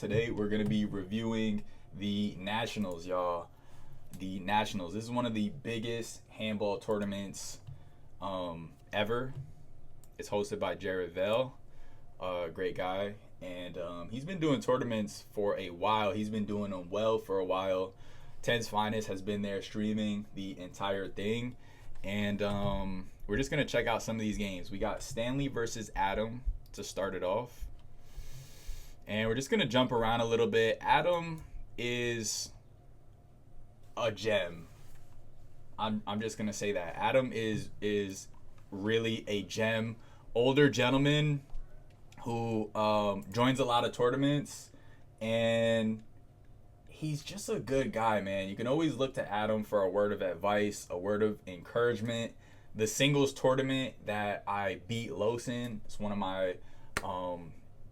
Today we're going to be reviewing the Nationals, y'all. The Nationals. This is one of the biggest handball tournaments ever. It's hosted by Jared Vale, great guy. And he's been doing tournaments for a while. He's been doing them well for a while. Ten's Finest has been there streaming the entire thing. And we're just going to check out some of these games. We got Stanley versus Adam to start it off. And we're just going to jump around a little bit. Adam is a gem. I'm just going to say that. Adam is really a gem. Older gentleman who joins a lot of tournaments. And he's just a good guy, man. You can always look to Adam for a word of advice, a word of encouragement. The singles tournament that I beat Los in, it's one of my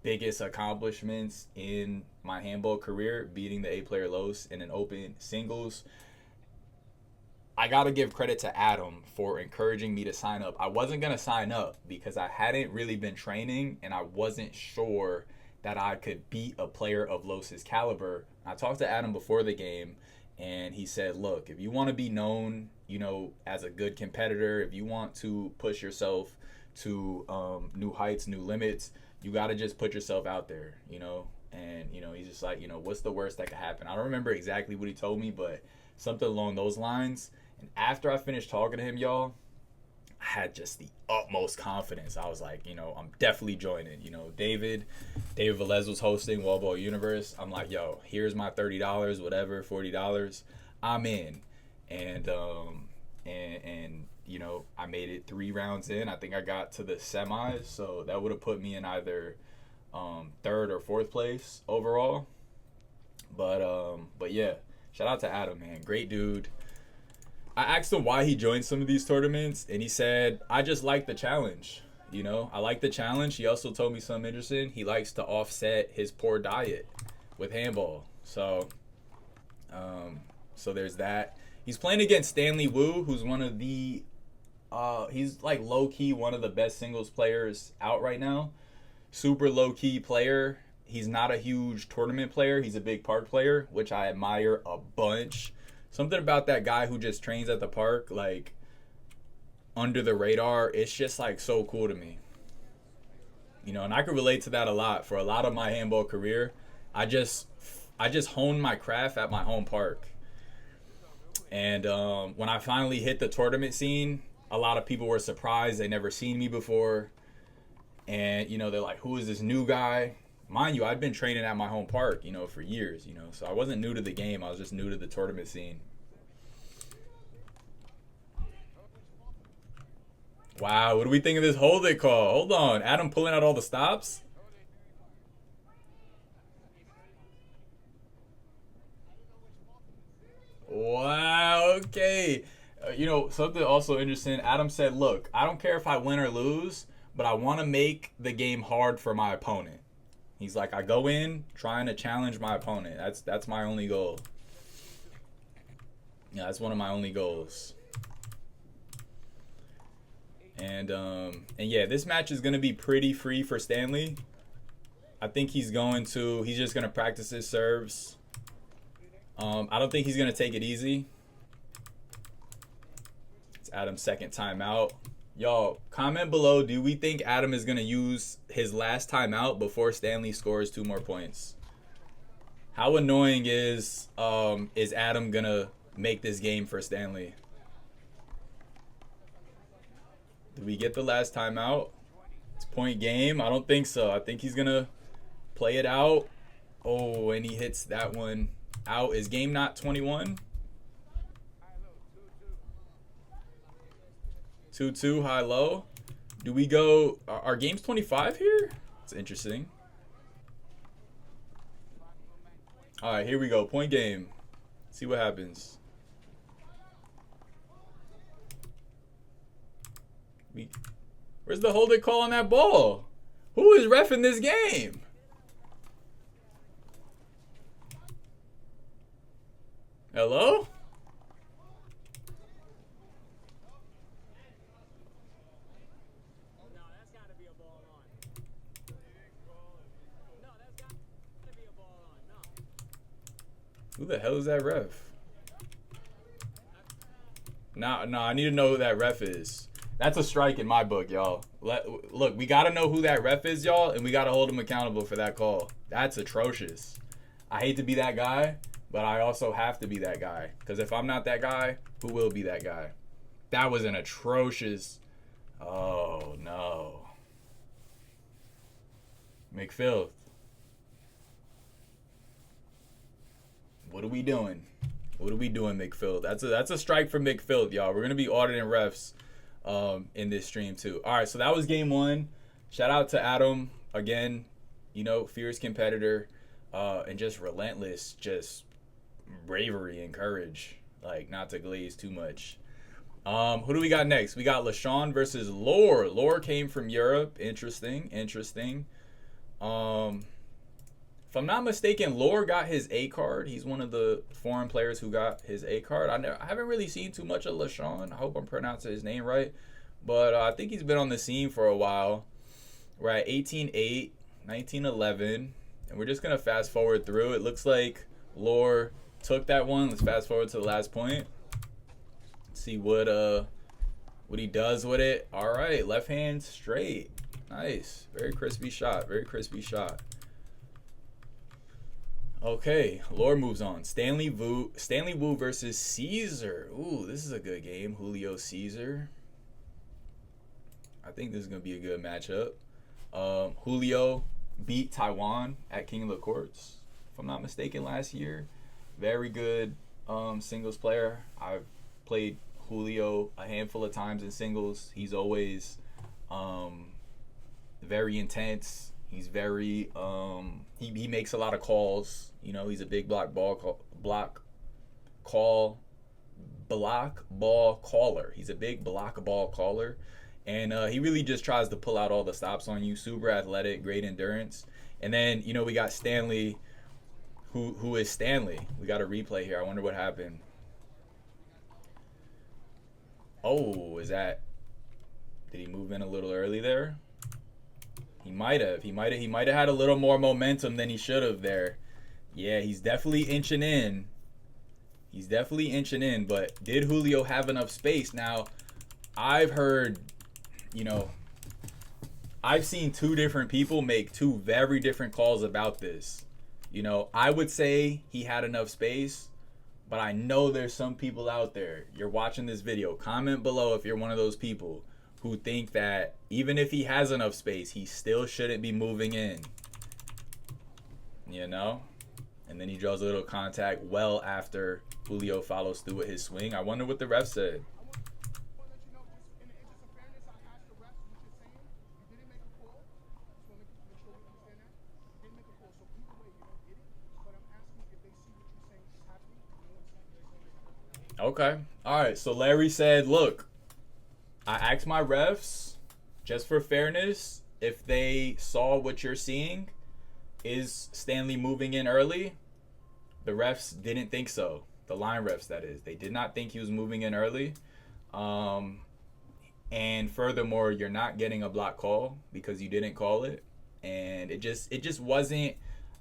biggest accomplishments in my handball career, beating the A-player Los in an open singles. I got to give credit to Adam for encouraging me to sign up. I wasn't going to sign up because I hadn't really been training and I wasn't sure that I could beat a player of Los's caliber. I talked to Adam before the game and he said, look, if you want to be known, as a good competitor, if you want to push yourself to new heights, new limits, you got to just put yourself out there, and, he's just like, what's the worst that could happen? I don't remember exactly what he told me, but something along those lines. And after I finished talking to him, y'all, I had just the utmost confidence. I was like, I'm definitely joining. David Velez was hosting Wallball Universe. I'm like, yo, here's my $30, whatever, $40. I'm in. And I made it 3 rounds in. I think I got to the semis, so that would have put me in either 3rd or 4th place overall. But yeah, shout out to Adam, man, great dude. I asked him why he joined some of these tournaments, and he said, I just like the challenge. I like the challenge. He also told me something interesting. He likes to offset his poor diet with handball. So there's that. He's playing against Stanley Wu, who's one of the he's like low-key one of the best singles players out right now. Super low-key player. He's not a huge tournament player. He's a big park player, which I admire a bunch. Something about that guy who just trains at the park, like, under the radar, it's just, like, so cool to me. And I can relate to that a lot. For a lot of my handball career, I just honed my craft at my home park. And when I finally hit the tournament scene, a lot of people were surprised. They never seen me before. And, they're like, who is this new guy? Mind you, I'd been training at my home park, for years, So I wasn't new to the game. I was just new to the tournament scene. Wow, what do we think of this hold it call? Hold on. Adam pulling out all the stops? Wow, okay. Something also interesting. Adam said, look, I don't care if I win or lose, but I want to make the game hard for my opponent. He's like, I go in trying to challenge my opponent. That's my only goal. Yeah, that's one of my only goals. And yeah, this match is gonna be pretty free for Stanley. I think he's just gonna practice his serves. I don't think he's gonna take it easy. It's Adam's second timeout. Y'all, comment below, do we think Adam is going to use his last timeout before Stanley scores 2 more points? How annoying is Adam going to make this game for Stanley? Did we get the last timeout? It's point game? I don't think so. I think he's going to play it out. Oh, and he hits that one out. Is game not 21? 2-2, high-low. Do we go... Are games 25 here? It's interesting. All right, here we go. Point game. See what happens. Where's the hold it call on that ball? Who is reffing this game? Hello? Who the hell is that ref? Nah, I need to know who that ref is. That's a strike in my book, y'all. Look, we got to know who that ref is, y'all, and we got to hold him accountable for that call. That's atrocious. I hate to be that guy, but I also have to be that guy. Because if I'm not that guy, who will be that guy? That was an atrocious... Oh, no. McFilth. What are we doing? What are we doing, McFilth? That's a strike for McFilth, y'all. We're going to be auditing refs in this stream, too. All right, so that was game one. Shout out to Adam. Again, you know, fierce competitor and just relentless, just bravery and courage. Like, not to glaze too much. Who do we got next? We got LaShawn versus Lore. Lore came from Europe. Interesting. If I'm not mistaken, Lore got his A card. He's one of the foreign players who got his A card. I haven't really seen too much of LaShawn. I hope I'm pronouncing his name right. But I think he's been on the scene for a while. We're at 18-8, 19-11. And we're just going to fast forward through. It looks like Lore took that one. Let's fast forward to the last point. See what he does with it. All right, left hand straight. Nice. Very crispy shot. Okay, Lore moves on. Stanley Wu versus Caesar. Ooh, this is a good game. Julio Caesar. I think this is going to be a good matchup. Julio beat Taiwan at King of the Courts, if I'm not mistaken, last year. Very good singles player. I've played Julio a handful of times in singles. He's always very intense. He's very he makes a lot of calls. You know, he's a big block ball caller. He's a big block ball caller. And he really just tries to pull out all the stops on you. Super athletic, great endurance. And then, you know, we got Stanley, who is Stanley. We got a replay here. I wonder what happened. Oh, did he move in a little early there? He might have had a little more momentum than he should have there. Yeah, he's definitely inching in. But did Julio have enough space? Now, I've heard, you know, I've seen two different people make two very different calls about this. You know, I would say he had enough space, but I know there's some people out there. You're watching this video. Comment below if you're one of those people who think that even if he has enough space, he still shouldn't be moving in. You know? And then he draws a little contact well after Julio follows through with his swing. I wonder what the ref said. Okay. All right. So Larry said, look, I asked my refs, just for fairness, if they saw what you're seeing, is Stanley moving in early? The refs didn't think so. The line refs, that is. They did not think he was moving in early. And furthermore, you're not getting a block call because you didn't call it. And it just wasn't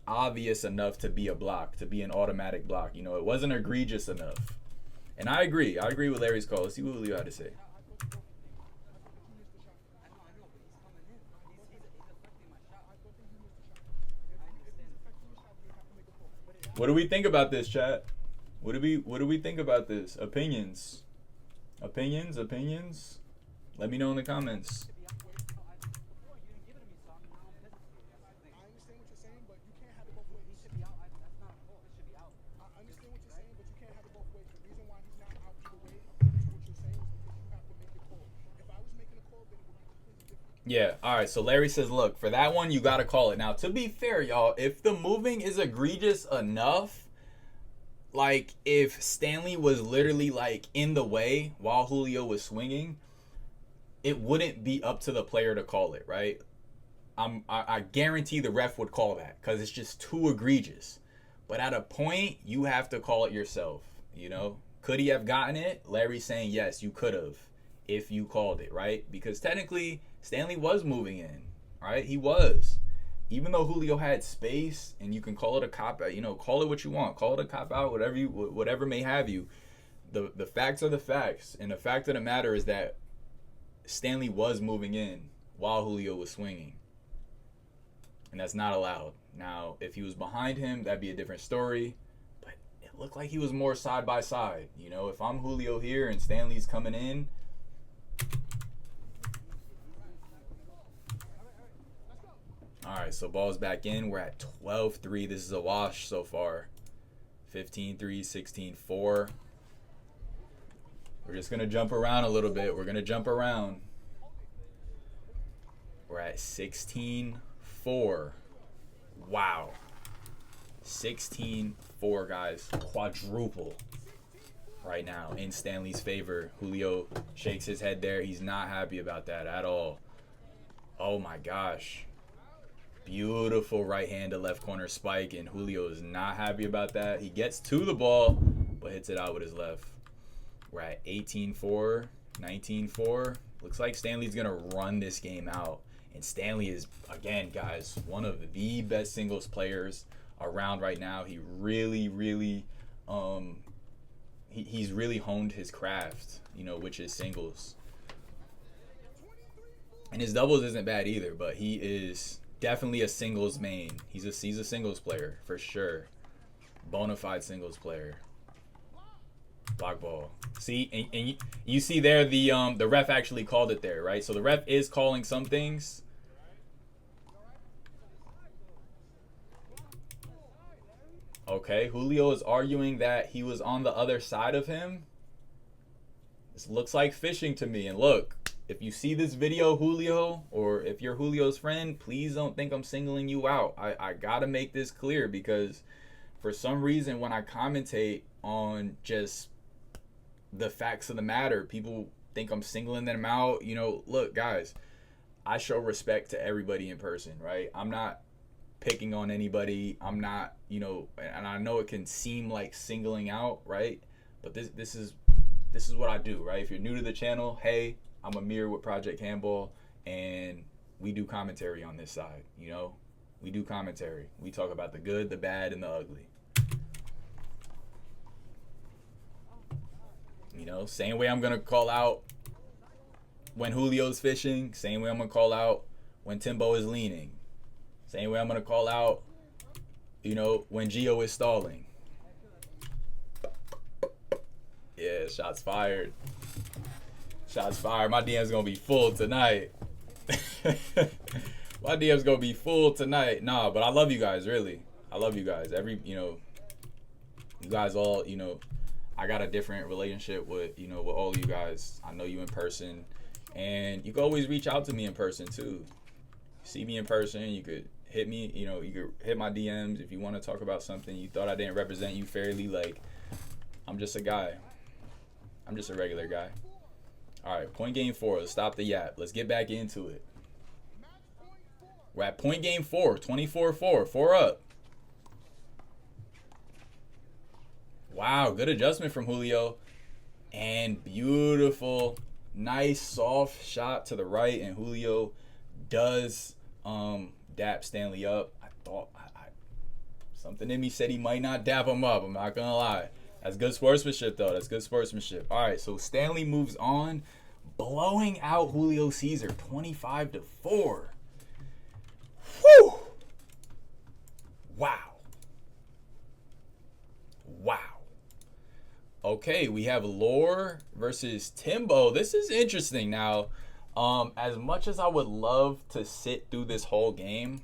obvious enough to be a block, to be an automatic block. You know, it wasn't egregious enough. And I agree with Larry's call. Let's see what Julio had to say. What do we think about this, chat? What do we think about this? Opinions. Let me know in the comments. Yeah, all right, so Larry says, look, for that one, you got to call it. Now, to be fair, y'all, if the moving is egregious enough, like if Stanley was literally like in the way while Julio was swinging, it wouldn't be up to the player to call it, right? I guarantee the ref would call that because it's just too egregious. But at a point, you have to call it yourself, you know? Could he have gotten it? Larry's saying, yes, you could have if you called it, right? Because technically, Stanley was moving in, right? He was. even though Julio had space, and you can call it a cop out, call it what you want, call it a cop out, whatever may have you. The facts are the facts, and the fact of the matter is that Stanley was moving in while Julio was swinging, and that's not allowed. Now, if he was behind him, that'd be a different story, but it looked like he was more side by side. If I'm Julio here and Stanley's coming in, all right, so ball's back in. We're at 12-3. This is a wash so far. 15-3, 16-4. We're just going to jump around a little bit. We're going to jump around. We're at 16-4. Wow. 16-4, guys. Quadruple right now in Stanley's favor. Julio shakes his head there. He's not happy about that at all. Oh, my gosh. Beautiful right hand to left corner spike, and Julio is not happy about that. He gets to the ball, but hits it out with his left. We're at 18-4, 19-4. Looks like Stanley's going to run this game out. And Stanley is, again, guys, one of the best singles players around right now. He really, really, he's really honed his craft, which is singles. And his doubles isn't bad either, but he is definitely a singles main. He's a singles player for sure. Bona fide singles player. Block ball. See, and you see there the ref actually called it there, right? So the ref is calling some things. Okay, Julio is arguing that he was on the other side of him. This looks like fishing to me. And look, if you see this video, Julio, or if you're Julio's friend, please don't think I'm singling you out. I gotta make this clear, because for some reason when I commentate on just the facts of the matter, people think I'm singling them out. Look, guys, I show respect to everybody in person, right? I'm not picking on anybody. I'm not, and I know it can seem like singling out, right? But this is what I do, right? If you're new to the channel, hey, I'm Amir with Project Handball, and we do commentary on this side. We do commentary. We talk about the good, the bad, and the ugly. Same way I'm gonna call out when Julio's fishing, same way I'm gonna call out when Timbo is leaning, same way I'm gonna call out, when Gio is stalling. Yeah, shots fired. Shots fired. My DM's gonna be full tonight. My DM's gonna be full tonight. Nah, but I love you guys, really. I love you guys. You guys all, I got a different relationship with, with all of you guys. I know you in person, and you can always reach out to me in person too. See me in person, you could hit me, you could hit my DMs if you want to talk about something you thought I didn't represent you fairly. Like, I'm just a guy. I'm just a regular guy. All right, point game 4. Let's stop the yap. Let's get back into it. We're at point game 4, 24-4, 4 up. Wow, good adjustment from Julio. And beautiful, nice, soft shot to the right. And Julio does dap Stanley up. I thought, something in me said he might not dap him up. I'm not going to lie. That's good sportsmanship, though. That's good sportsmanship. All right, so Stanley moves on, blowing out Julio Cesar, 25-4. Whew! Wow. Wow. Okay, we have Lore versus Timbo. This is interesting. Now, as much as I would love to sit through this whole game,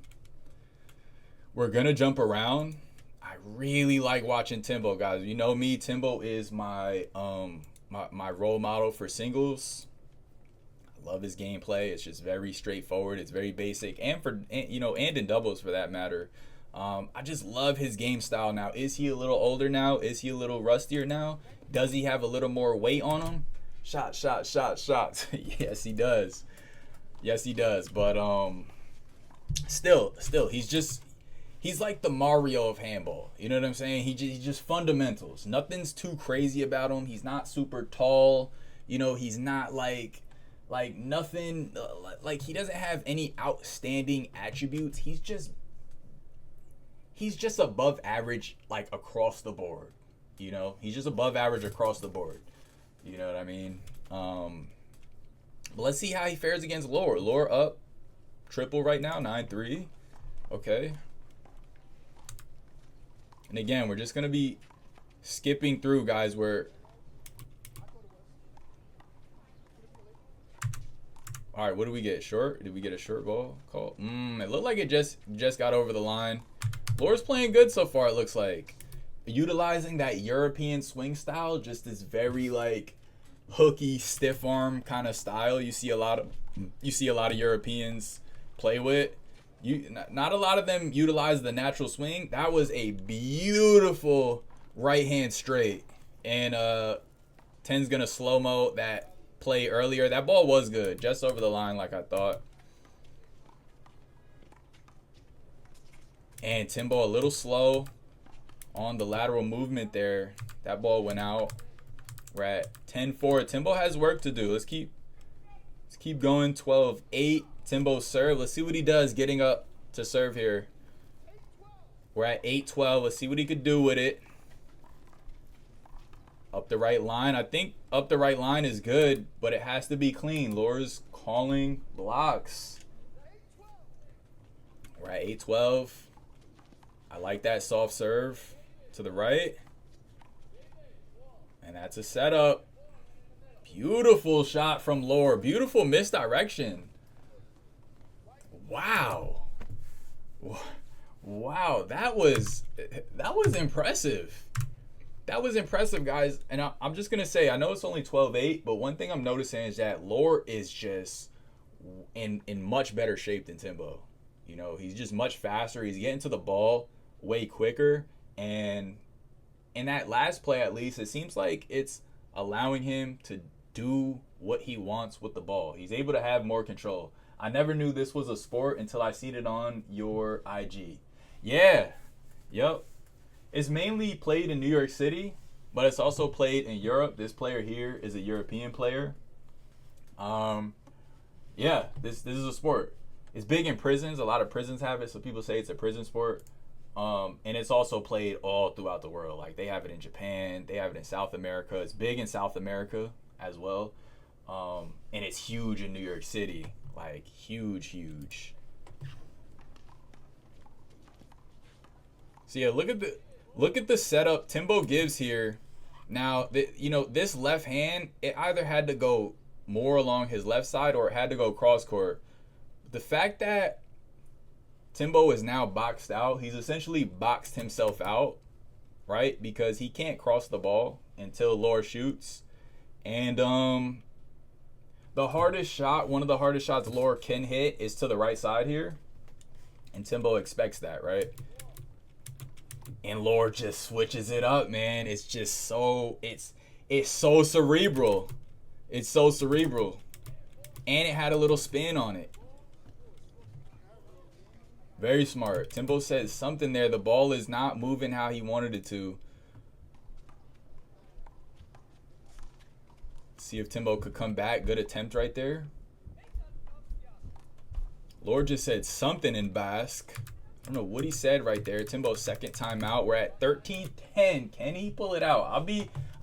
we're going to jump around. I really like watching Timbo, guys. You know me, Timbo is my my role model for singles. I love his gameplay. It's just very straightforward. It's very basic, and in doubles for that matter. I just love his game style. Now, is he a little older now? Is he a little rustier now? Does he have a little more weight on him? Shots. Yes, he does. Yes, he does. But still, he's like the Mario of handball. You know what I'm saying? He's just fundamentals. Nothing's too crazy about him. He's not super tall. He's not like Like nothing, like he doesn't have any outstanding attributes. He's just above average, like across the board. You know, he's just above average across the board. You know what I mean? But let's see how he fares against Lore. Lore up triple right now, 9-3. Okay. And again, we're just gonna be skipping through guys where. All right, what did we get? Short? Did we get a short ball call? It looked like it just got over the line. Lore's playing good so far, it looks like. Utilizing that European swing style, just this very like hooky, stiff arm kind of style you see a lot of Europeans play with. Not a lot of them utilize the natural swing. That was a beautiful right hand straight. And 10's gonna slow-mo that play earlier. That ball was good, just over the line like I thought. And Timbo a little slow on the lateral movement there. That ball went out. We're at 10-4. Timbo has work to do. Let's keep going. 12-8. Timbo serve. Let's see what he does getting up to serve here. We're at 8-12. Let's see what he could do with it. Up the right line. I think up the right line is good, but it has to be clean. Lore's calling blocks. We're at 8-12. I like that soft serve to the right. And that's a setup. Beautiful shot from Lore. Beautiful misdirection. Wow. Wow, that was impressive. That was impressive, guys. And I'm just going to say, I know it's only 12-8, but one thing I'm noticing is that Lore is just in much better shape than Timbo. You know, he's just much faster. He's getting to the ball way quicker. And in that last play, at least, it seems like it's allowing him to do what he wants with the ball. He's able to have more control. I never knew this was a sport until I seen it on your IG. Yeah. Yep. It's mainly played in New York City, but it's also played in Europe. This player here is a European player. Yeah, this is a sport. It's big in prisons. A lot of prisons have it, so people say it's a prison sport. And it's also played all throughout the world. Like they have it in Japan, they have it in South America. It's big in South America as well. And it's huge in New York City. Like huge. So yeah, look at the setup Timbo gives here. Now, this left hand, it either had to go more along his left side or it had to go cross court. The fact that Timbo is now boxed out, he's essentially boxed himself out, right? Because he can't cross the ball until Lore shoots. And the hardest shot, one of the hardest shots Lore can hit is to the right side here. And Timbo expects that, right? And Lore just switches it up, man. It's just so, it's so cerebral. It's so cerebral. And it had a little spin on it. Very smart. Timbo said something there. The ball is not moving how he wanted it to. See if Timbo could come back. Good attempt right there. Lore just said something in Basque. I don't know what he said right there. Timbo's second timeout. We're at 13-10. Can he pull it out?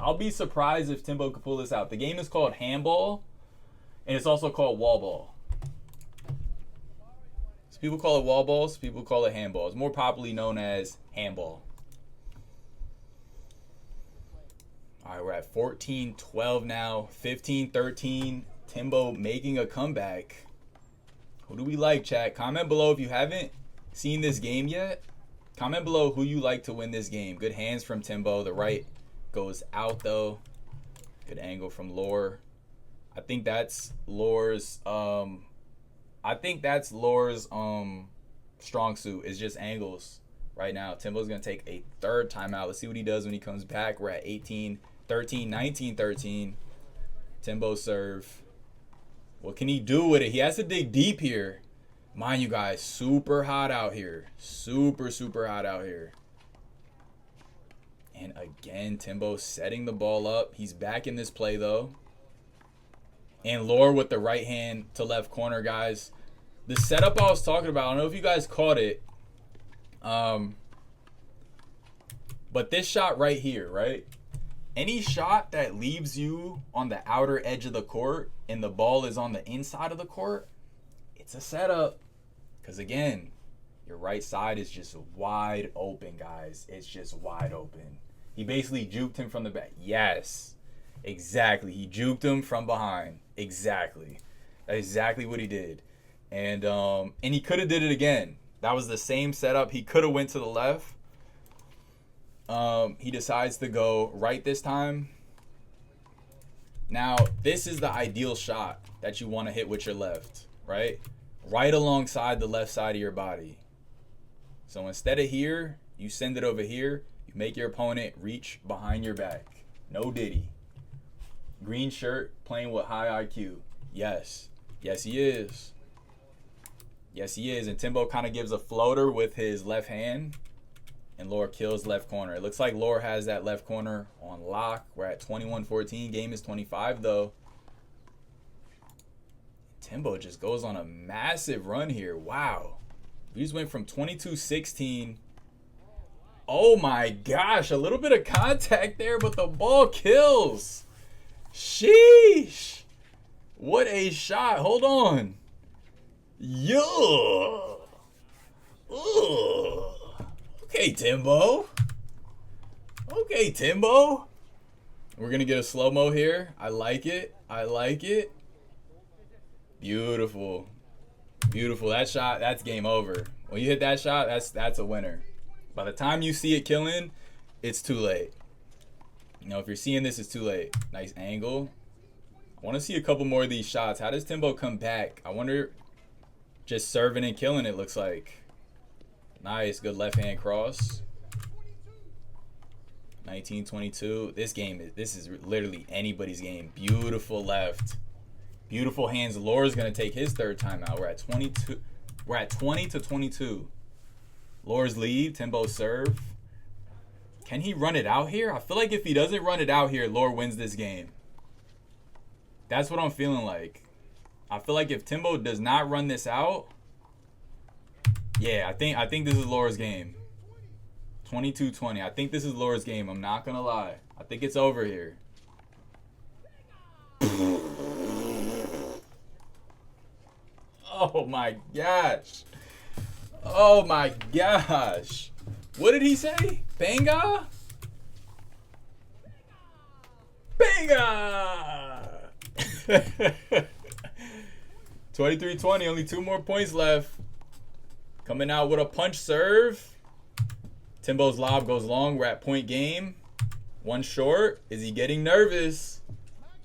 I'll be surprised if Timbo could pull this out. The game is called handball, and it's also called wallball. So people call it wallball, some people call it handball. It's more popularly known as handball. All right, we're at 14-12 now. 15-13. Timbo making a comeback. Who do we like, chat? Comment below if you haven't seen this game yet. Comment below who you like to win this game. Good hands from Timbo. The right goes out though. Good angle from Lore. I think that's Lore's strong suit is just angles right now. Timbo's gonna take a third timeout. Let's see what he does when he comes back. We're at 18-13, 19-13. Timbo serve. What can he do with it? He has to dig deep here. Mind you guys, super hot out here. Super hot out here. And again, Timbo setting the ball up. He's back in this play, though. And Lore with the right hand to left corner, guys. The setup I was talking about, I don't know if you guys caught it. But this shot right here, right? Any shot that leaves you on the outer edge of the court and the ball is on the inside of the court, it's a setup. Because again, your right side is just wide open, guys. It's just wide open. He basically juked him from the back. Yes, exactly. He juked him from behind. Exactly. That's exactly what he did. And he could have did it again. That was the same setup. He could have went to the left. He decides to go right this time. Now, this is the ideal shot that you want to hit with your left, right? Right alongside the left side of your body. So instead of here, you send it over here. You make your opponent reach behind your back. No diddy. Green shirt, playing with high IQ. Yes. Yes, he is. Yes, he is. And Timbo kind of gives a floater with his left hand. And Lore kills left corner. It looks like Lore has that left corner on lock. We're at 21-14. Game is 25, though. Timbo just goes on a massive run here. Wow. We just went from 22-16. Oh, my gosh. A little bit of contact there, but the ball kills. Sheesh. What a shot. Hold on. Yo. Ugh. Okay, Timbo. Okay, Timbo. We're going to get a slow-mo here. I like it. I like it. Beautiful. Beautiful. That shot, that's game over. When you hit that shot, that's a winner. By the time you see it killing, it's too late. You know, if you're seeing this, it's too late. Nice angle. I want to see a couple more of these shots. How does Timbo come back? I wonder, just serving and killing it looks like. Nice, good left hand cross. 19-22. This is literally anybody's game. Beautiful left. Beautiful hands. Lore's gonna take his third timeout. We're at 22. We're at 20-22. Lore's lead. Timbo serve. Can he run it out here? I feel like if he doesn't run it out here, Lore wins this game. That's what I'm feeling like. I feel like if Timbo does not run this out, yeah, I think this is Lore's game. 22-20. I think this is Lore's game. I'm not gonna lie. I think it's over here. Oh my gosh. Oh my gosh. What did he say? Banga? Banga! 23-20. Only 2 more points left. Coming out with a punch serve. Timbo's lob goes long. We're at point game. 1 short. Is he getting nervous?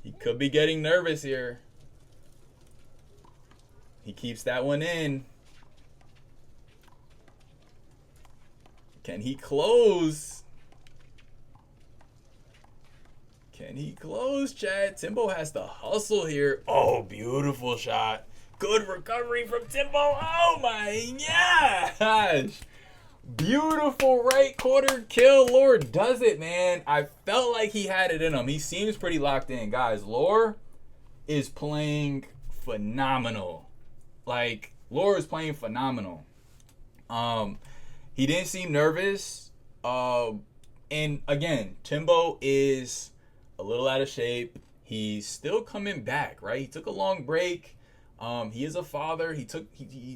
He could be getting nervous here. He keeps that one in. Can he close? Can he close, Chad? Timbo has to hustle here. Oh, beautiful shot. Good recovery from Timbo. Oh, my gosh. Beautiful right quarter kill. Lore does it, man. I felt like he had it in him. He seems pretty locked in. Guys, Lore is playing phenomenal. Like, Lore is playing phenomenal. He didn't seem nervous. And, again, Timbo is a little out of shape. He's still coming back, right? He took a long break. He is a father. He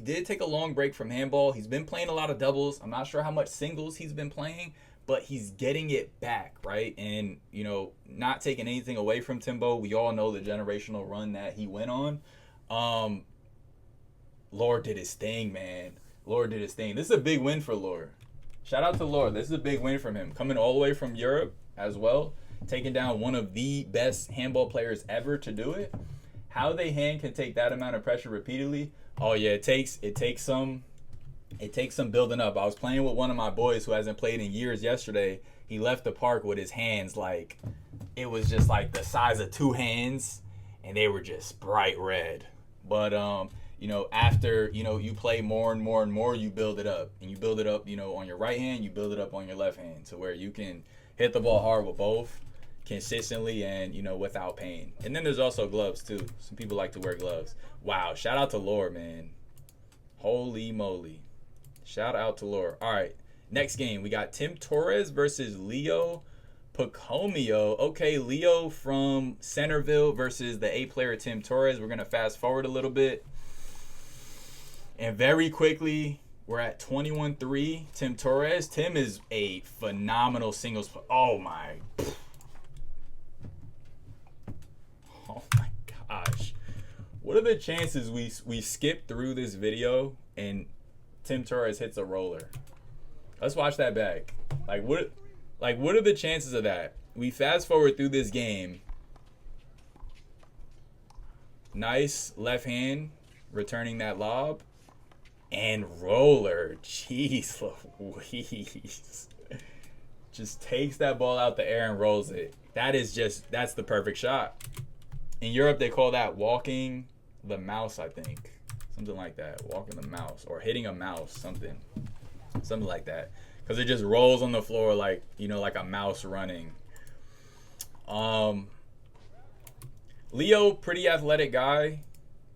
did take a long break from handball. He's been playing a lot of doubles. I'm not sure how much singles he's been playing, but he's getting it back, right? And, you know, not taking anything away from Timbo. We all know the generational run that he went on. Lore did his thing, man. Lore did his thing. This is a big win for Lore. Shout out to Lore. This is a big win from him. Coming all the way from Europe as well. Taking down one of the best handball players ever to do it. How they hand can take that amount of pressure repeatedly. Oh yeah, it takes some building up. I was playing with one of my boys who hasn't played in years yesterday. He left the park with his hands like it was just like the size of 2 hands and they were just bright red. But you know, after, you know, you play more and more and more, you build it up. And you build it up, you know, on your right hand, you build it up on your left hand to where you can hit the ball hard with both. consistently and, you know, without pain. And then there's also gloves too. Some people like to wear gloves. Wow, shout out to Lore, man. Holy moly. Shout out to Lore. All right, next game. We got Tim Torres versus Leo Pacomio. Okay, Leo from Centerville versus the A player Tim Torres. We're going to fast forward a little bit. And very quickly, we're at 21-3. Tim Torres. Tim is a phenomenal singles player. Oh my gosh. What are the chances we skip through this video and Tim Torres hits a roller? Let's watch that back. What are the chances of that? We fast forward through this game. Nice left hand returning that lob. And roller. Jeez Louise. Just takes that ball out the air and rolls it. That's the perfect shot. In Europe, they call that walking the mouse, I think. Something like that. Walking the mouse. Or hitting a mouse. Something like that. Because it just rolls on the floor like, you know, like a mouse running. Leo, pretty athletic guy.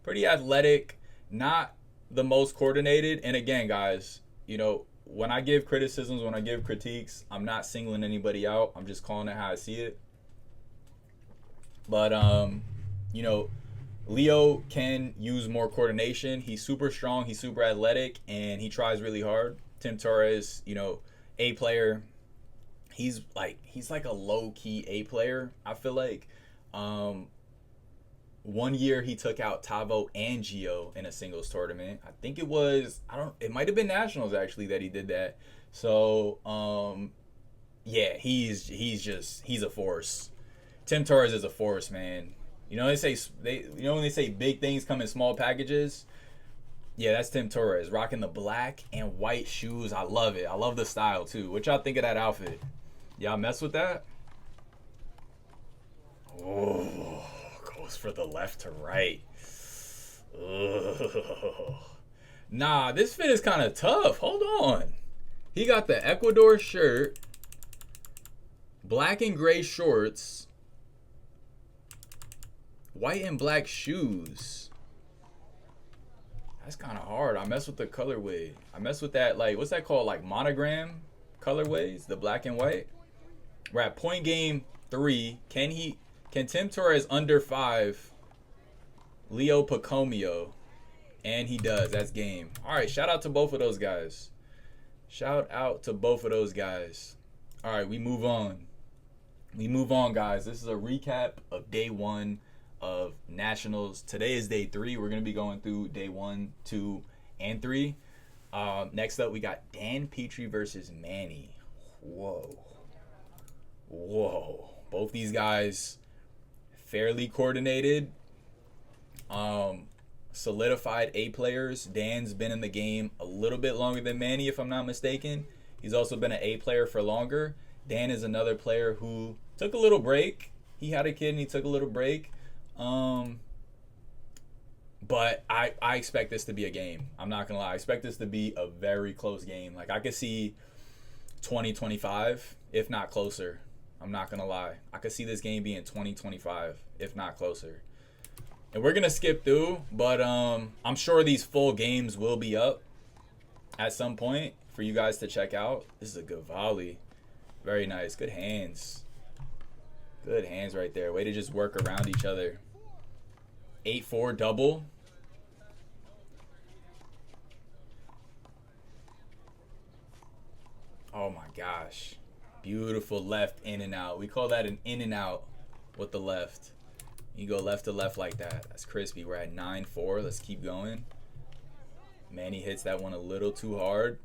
Pretty athletic. Not the most coordinated. And again, guys, you know, when I give criticisms, when I give critiques, I'm not singling anybody out. I'm just calling it how I see it. But, you know, Leo can use more coordination. He's super strong. He's super athletic. And he tries really hard. Tim Torres, you know, A player. He's like a low-key A player, I feel like. 1 year he took out Tavo and Gio in a singles tournament. I think it might have been Nationals actually that he did that. So, yeah, he's a force. Tim Torres is a force, man. You know when they say big things come in small packages? Yeah, that's Tim Torres rocking the black and white shoes. I love it. I love the style too. What y'all think of that outfit? Y'all mess with that? Oh, goes for the left to right. Ugh. Nah, this fit is kind of tough. Hold on. He got the Ecuador shirt, black and gray shorts, white and black shoes. That's kind of hard. I mess with the colorway. I mess with that, like, what's that called? Like monogram colorways, the black and white. We're at point game 3. Can Tim Torres under 5 Leo Pacomio? And he does. That's game. All right, shout out to both of those guys. Shout out to both of those guys. All right, we move on. We move on, guys. This is a recap of day 1 of Nationals. Today is day 3. We're going to be going through day 1, 2, and 3. Next up, we got Dan Petrie versus Manny. Whoa. Both these guys fairly coordinated. Solidified A players. Dan's been in the game a little bit longer than Manny, if I'm not mistaken. He's also been an A player for longer. Dan is another player who took a little break. He had a kid and he took a little break. But I expect this to be a game. I'm not gonna lie. I expect this to be a very close game. Like, I could see 20-25, if not closer. I'm not gonna lie. I could see this game being 20-25, if not closer. And we're gonna skip through, but I'm sure these full games will be up at some point for you guys to check out. This is a good volley. Very nice. Good hands. Good hands right there. Way to just work around each other. 8-4 double. Oh my gosh. Beautiful left in and out. We call that an in and out with the left. You go left to left like that. That's crispy. We're at 9-4. Let's keep going. Manny hits that one a little too hard.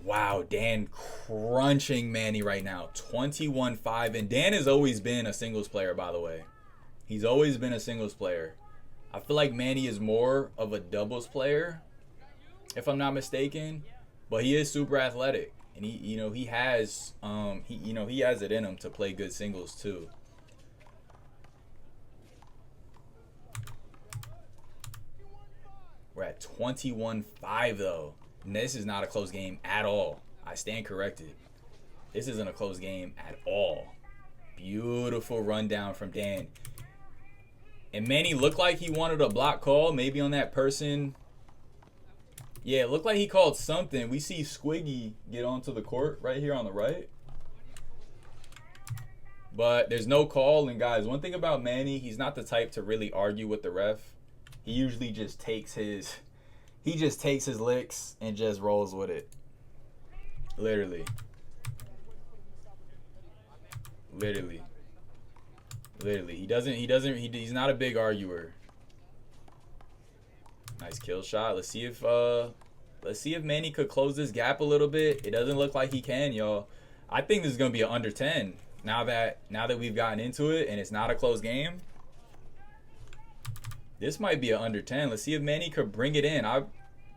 Wow, Dan crunching Manny right now. 21-5. And Dan has always been a singles player, by the way. He's always been a singles player. I feel like Manny is more of a doubles player, if I'm not mistaken. But he is super athletic. And he has it in him to play good singles too. We're at 21-5 though. And this is not a close game at all. I stand corrected. This isn't a close game at all. Beautiful rundown from Dan. And Manny looked like he wanted a block call, maybe on that person. Yeah, it looked like he called something. We see Squiggy get onto the court right here on the right. But there's no call. And guys, one thing about Manny, he's not the type to really argue with the ref. He usually just takes his licks and just rolls with it. Literally. He's not a big arguer. Nice kill shot. Let's see if Manny could close this gap a little bit. It doesn't look like he can, y'all. I think this is gonna be an under 10. Now that we've gotten into it and it's not a close game. This might be an under 10. Let's see if Manny could bring it in. I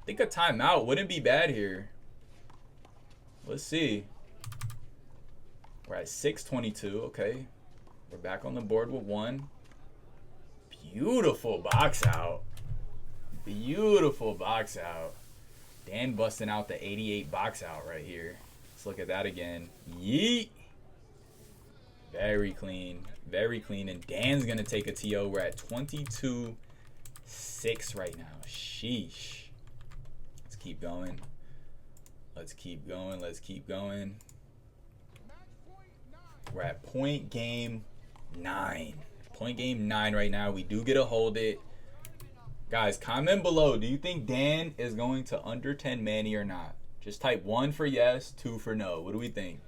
think a timeout wouldn't be bad here. Let's see. We're at 6:22. Okay. We're back on the board with 1. Beautiful box out. Beautiful box out. Dan busting out the 88 box out right here. Let's look at that again. Yeet. Very clean. Very clean. And Dan's going to take a TO. We're at 22-6 right now. Sheesh. Let's keep going. Let's keep going. Let's keep going. We're at point game 9. Point game 9 right now. We do get to hold it. Guys, comment below. Do you think Dan is going to under 10 Manny or not? Just type 1 for yes, 2 for no. What do we think?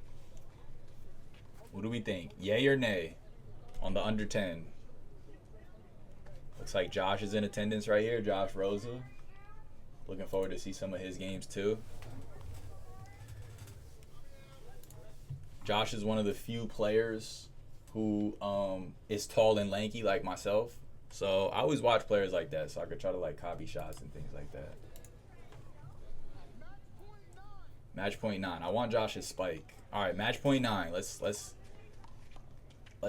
What do we think? Yay or nay on the under 10? Looks like Josh is in attendance right here. Josh Rosa. Looking forward to see some of his games too. Josh is one of the few players who is tall and lanky like myself. So I always watch players like that so I could try to like copy shots and things like that. Match point 9. I want Josh's spike. All right, match point 9. Let's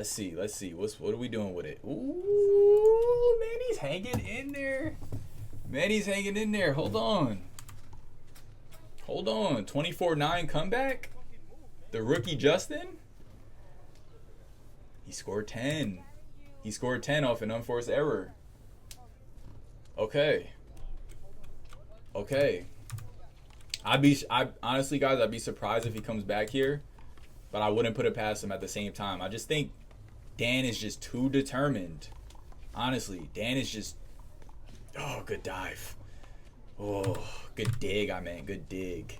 see. What are we doing with it? Ooh, Manny's hanging in there. Manny's hanging in there. Hold on. 24-9 comeback. The rookie Justin. He scored 10. He scored 10 off an unforced error. Okay. Honestly, guys, I'd be surprised if he comes back here, but I wouldn't put it past him at the same time. I just think Dan is just too determined. Honestly, Dan is just... Oh, good dive. Oh, good dig, good dig.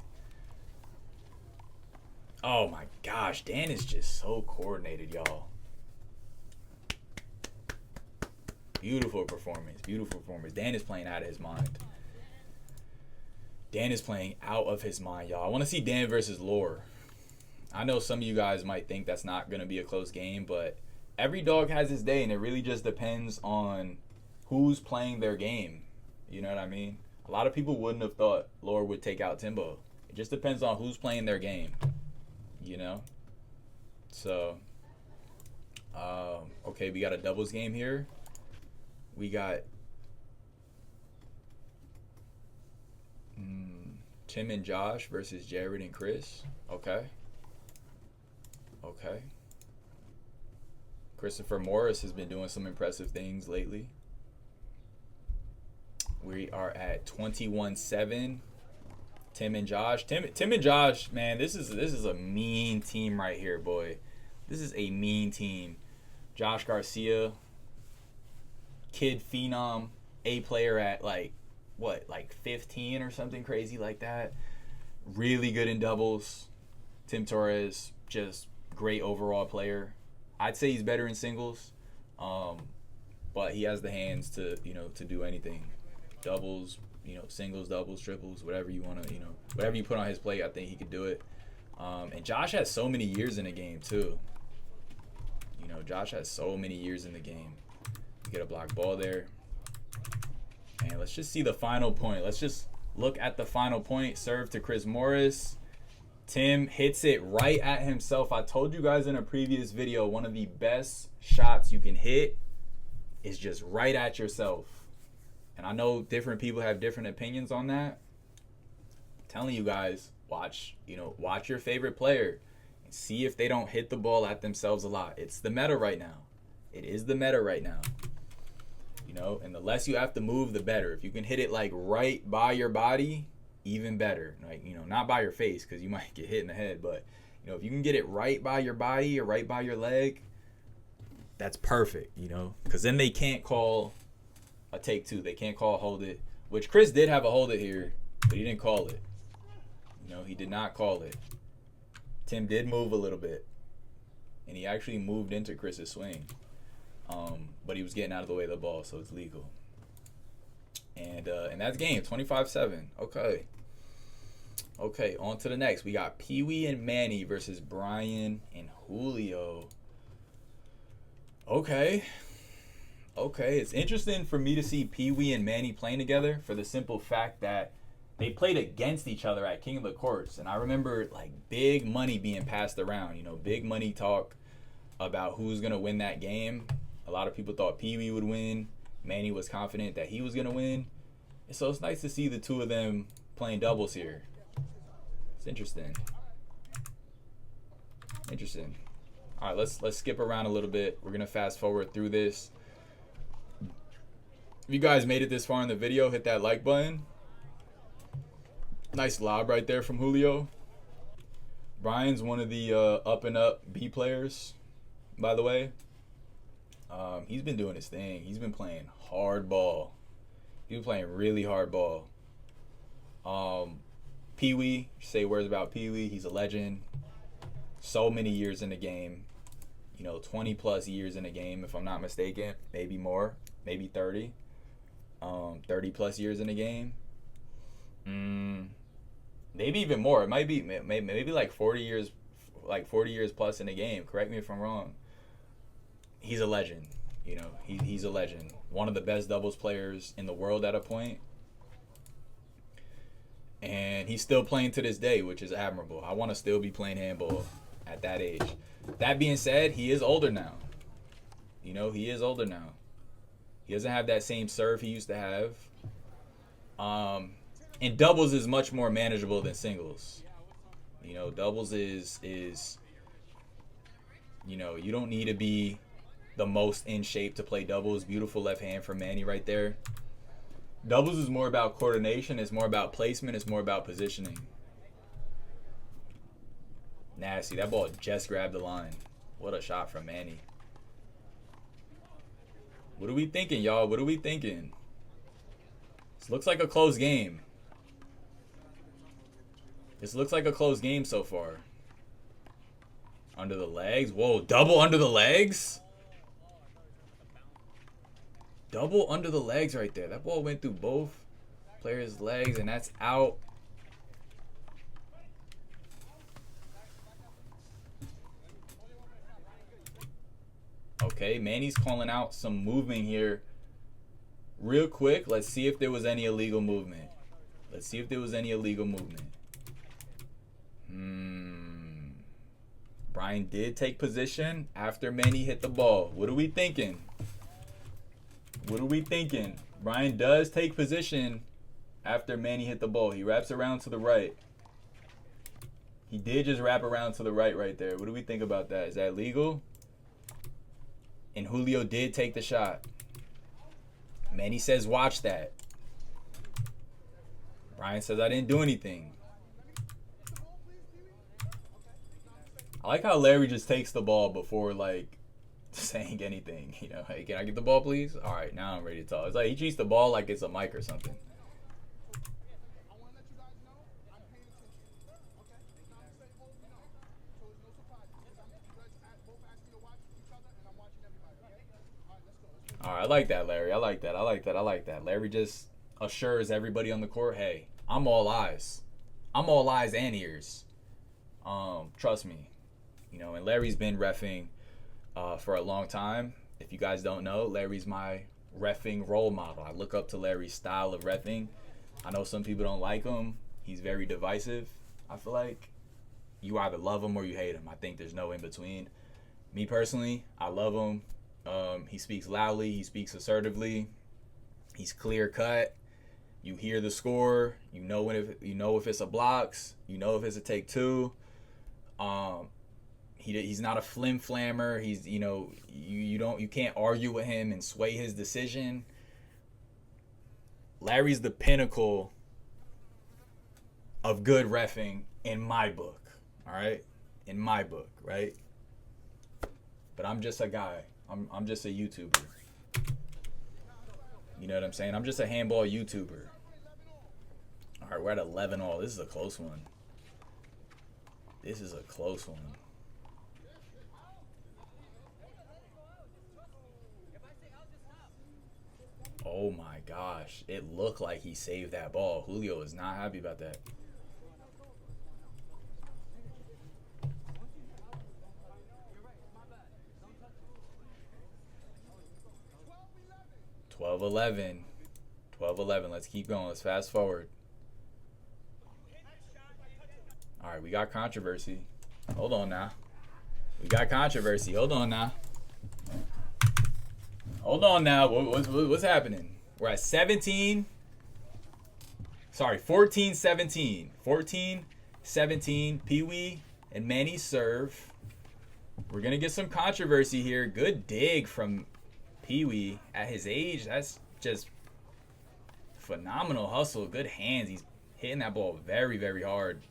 Oh, my gosh. Dan is just so coordinated, y'all. Beautiful performance. Dan is playing out of his mind. Y'all. I want to see Dan versus Lore. I know some of you guys might think that's not going to be a close game, but every dog has his day, and it really just depends on who's playing their game. You know what I mean? A lot of people wouldn't have thought Lore would take out Timbo. It just depends on who's playing their game, you know? So, okay, we got a doubles game here. We got Tim and Josh versus Jared and Chris. Okay. Christopher Morris has been doing some impressive things lately. We are at 21-7. Tim and Josh. Tim and Josh, man, this is a mean team right here, boy. This is a mean team. Josh Garcia, kid phenom, A player at like 15 or something crazy like that. Really good in doubles. Tim Torres, just great overall player. I'd say he's better in singles, but he has the hands to do anything. Doubles, singles, doubles, triples, whatever you want to, whatever you put on his plate, I think he could do it. And Josh has so many years in the game too. Josh has so many years in the game. You get a block ball there. And let's just see the final point. Let's just look at the final point. Serve to Chris Morris. Tim hits it right at himself. I told you guys in a previous video, one of the best shots you can hit is just right at yourself. And I know different people have different opinions on that. I'm telling you guys, watch your favorite player See if they don't hit the ball at themselves a lot. It's the meta right now. It is the meta right now. You know, and the less you have to move, the better. If you can hit it like right by your body, even better. Like, you know, not by your face because you might get hit in the head, but you know, if you can get it right by your body or right by your leg, that's perfect, you know, because then they can't call a take two. They can't call a hold it, which Chris did have a hold it here, but he didn't call it. You know, he did not call it. Tim did move a little bit, and he actually moved into Chris's swing. But he was getting out of the way of the ball, so it's legal. And that's game, 25-7. Okay. Okay, on to the next. We got Pee Wee and Manny versus Brian and Julio. Okay. Okay, it's interesting for me to see Pee Wee and Manny playing together for the simple fact that they played against each other at King of the Courts. And I remember, like, big money being passed around, you know, big money talk about who's going to win that game. A lot of people thought Pee Wee would win. Manny was confident that he was going to win. And so it's nice to see the two of them playing doubles here. It's interesting. Interesting. All right, let's skip around a little bit. We're going to fast forward through this. If you guys made it this far in the video, hit that like button. Nice lob right there from Julio. Brian's one of the up and up B players, by the way. He's been doing his thing. He's been playing hard ball. He's been playing really hard ball. Pee Wee, say words about Pee Wee. He's a legend. So many years in the game. You know, 20 plus years in the game, if I'm not mistaken. Maybe more. Maybe 30. 30 plus years in the game. Maybe even more. It might be maybe like 40 years, like 40 years plus in the game. Correct me if I'm wrong. He's a legend. You know, he's a legend. One of the best doubles players in the world at a point. And he's still playing to this day, which is admirable. I want to still be playing handball at that age. That being said, he is older now. You know, he is older now. He doesn't have that same serve he used to have. And doubles is much more manageable than singles. You know, doubles is you know, you don't need to be the most in shape to play doubles. Beautiful left hand from Manny right there. Doubles is more about coordination. It's more about placement. It's more about positioning. Nasty. That ball just grabbed the line. What a shot from Manny. What are we thinking, y'all? What are we thinking? This looks like a close game. This looks like a close game so far. Under the legs. Whoa, double under the legs? Double under the legs right there. That ball went through both players' legs, and that's out. Okay, Manny's calling out some movement here. Real quick, let's see if there was any illegal movement. Let's see if there was any illegal movement. Brian did take position after Manny hit the ball. What are we thinking? What are we thinking? Brian does take position after Manny hit the ball. He wraps around to the right. He did just wrap around to the right there. What do we think about that? Is that legal? And Julio did take the shot. Manny says, watch that. Brian says, I didn't do anything. I like how Larry just takes the ball before, like, saying anything. You know, hey, can I get the ball, please? All right, now I'm ready to talk. It's like he treats the ball like it's a mic or something. All right, I like that, Larry. I like that. I like that. I like that. Larry just assures everybody on the court, hey, I'm all eyes. I'm all eyes and ears. Trust me. You know, and Larry's been reffing for a long time. If you guys don't know, Larry's my reffing role model. I look up to Larry's style of reffing. I know some people don't like him. He's very divisive. I feel like you either love him or you hate him. I think there's no in between. Me personally, I love him. He speaks loudly. He speaks assertively. He's clear cut. You hear the score. You know if it's a blocks. You know if it's a take two. He's not a flim flammer. He's, you know, you can't argue with him and sway his decision. Larry's the pinnacle of good reffing in my book. All right, in my book, right? But I'm just a guy. I'm just a YouTuber. You know what I'm saying? I'm just a handball YouTuber. All right, we're at 11 all. This is a close one. This is a close one. Oh my gosh. It looked like he saved that ball. Julio is not happy about that. Twelve 11. 12-11. Let's keep going. Let's fast forward. All right, we got controversy. Hold on now. We got controversy. Hold on now. Hold on now. What's happening? We're at 17. Sorry, 14-17. 14-17. Pee-wee and Manny serve. We're going to get some controversy here. Good dig from Pee-wee. At his age, that's just phenomenal hustle. Good hands. He's hitting that ball very, very hard.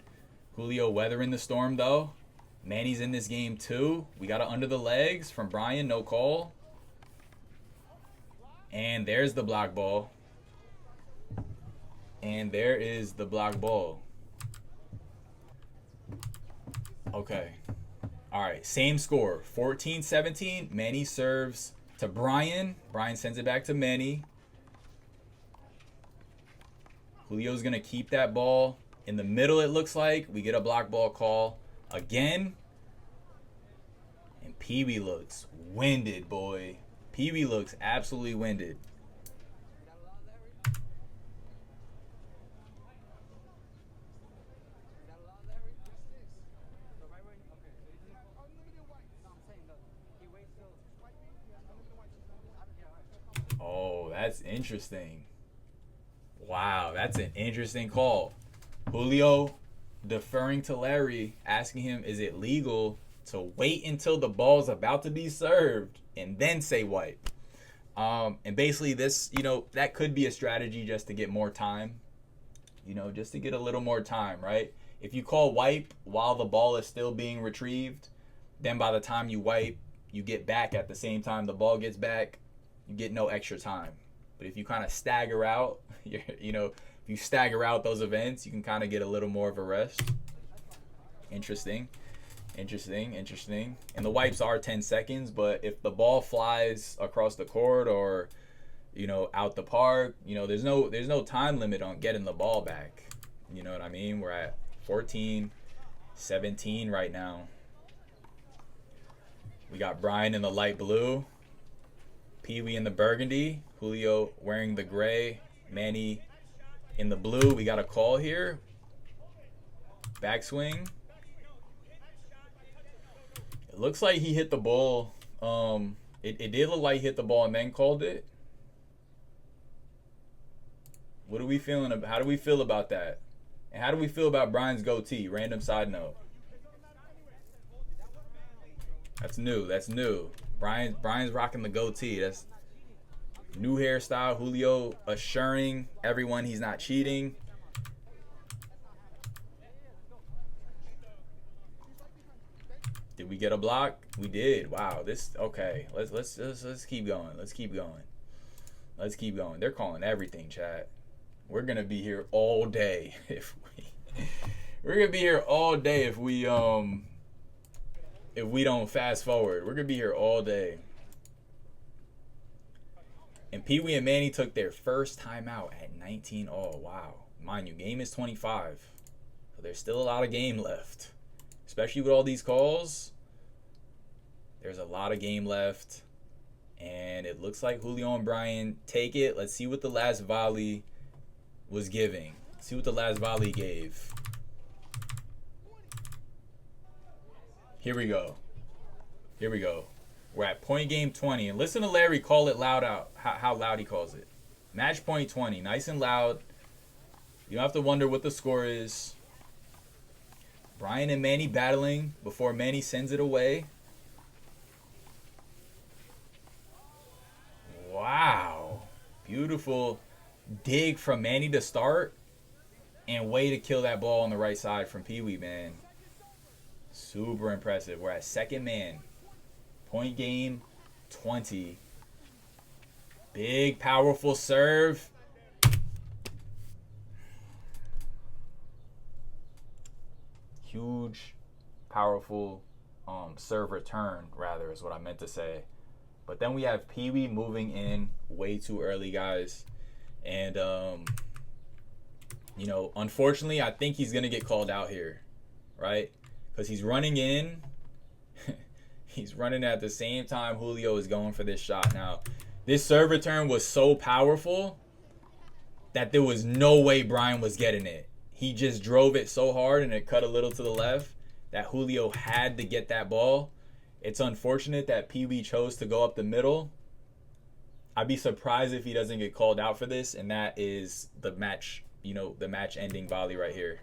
Julio weathering the storm, though. Manny's in this game, too. We got it under the legs from Brian. No call. And there's the block ball. And there is the block ball. Okay. All right. Same score. 14-17. Manny serves to Brian. Brian sends it back to Manny. Julio's going to keep that ball. In the middle, it looks like. We get a block ball call again. And Pee-wee looks winded, boy. Pee-wee looks absolutely winded. Oh, that's interesting. Wow, that's an interesting call. Julio deferring to Larry, asking him, is it legal to wait until the ball's about to be served and then say wipe? And basically this, you know, that could be a strategy just to get more time. You know, just to get a little more time, right? If you call wipe while the ball is still being retrieved, then by the time you wipe, you get back at the same time the ball gets back, you get no extra time. But if you kind of stagger out, you know, if you stagger out those events, you can kind of get a little more of a rest. Interesting. And the wipes are 10 seconds, but if the ball flies across the court or, you know, out the park, you know, there's no time limit on getting the ball back. You know what I mean? We're at 14-17 right now. We got Brian in the light blue, Pee-wee in the burgundy, Julio wearing the gray, Manny in the blue. We got a call here. Backswing. It looks like he hit the ball. It did look like he hit the ball and then called it. What are we feeling? How do we feel about that? And how do we feel about Brian's goatee? Random side note. That's new. Brian's rocking the goatee. That's new hairstyle. Julio assuring everyone he's not cheating. Did we get a block? We did. Wow. Okay. Let's keep going. Let's keep going. They're calling everything, chat. We're gonna be here all day if we don't fast forward. We're gonna be here all day. And Pee-wee and Manny took their first timeout at 19 all. Wow. Mind you, game is 25. So there's still a lot of game left. Especially with all these calls. There's a lot of game left. And it looks like Julio and Brian take it. Let's see what the last volley was giving. See what the last volley gave. Here we go. We're at point game 20. And listen to Larry call it loud out. How loud he calls it. Match point 20. Nice and loud. You don't have to wonder what the score is. Brian and Manny battling before Manny sends it away. Wow. Beautiful dig from Manny to start. And way to kill that ball on the right side from Pee Wee, man. Super impressive. We're at second man. Point game 20. Big, powerful serve. Huge, powerful serve return, rather, is what I meant to say. But then we have Pee Wee moving in way too early, guys. And, you know, unfortunately, I think he's going to get called out here, right? Because he's running in. He's running at the same time Julio is going for this shot. Now, this serve return was so powerful that there was no way Brian was getting it. He just drove it so hard and it cut a little to the left that Julio had to get that ball. It's unfortunate that Pee Wee chose to go up the middle. I'd be surprised if he doesn't get called out for this, and that is the match, you know, the match-ending volley right here.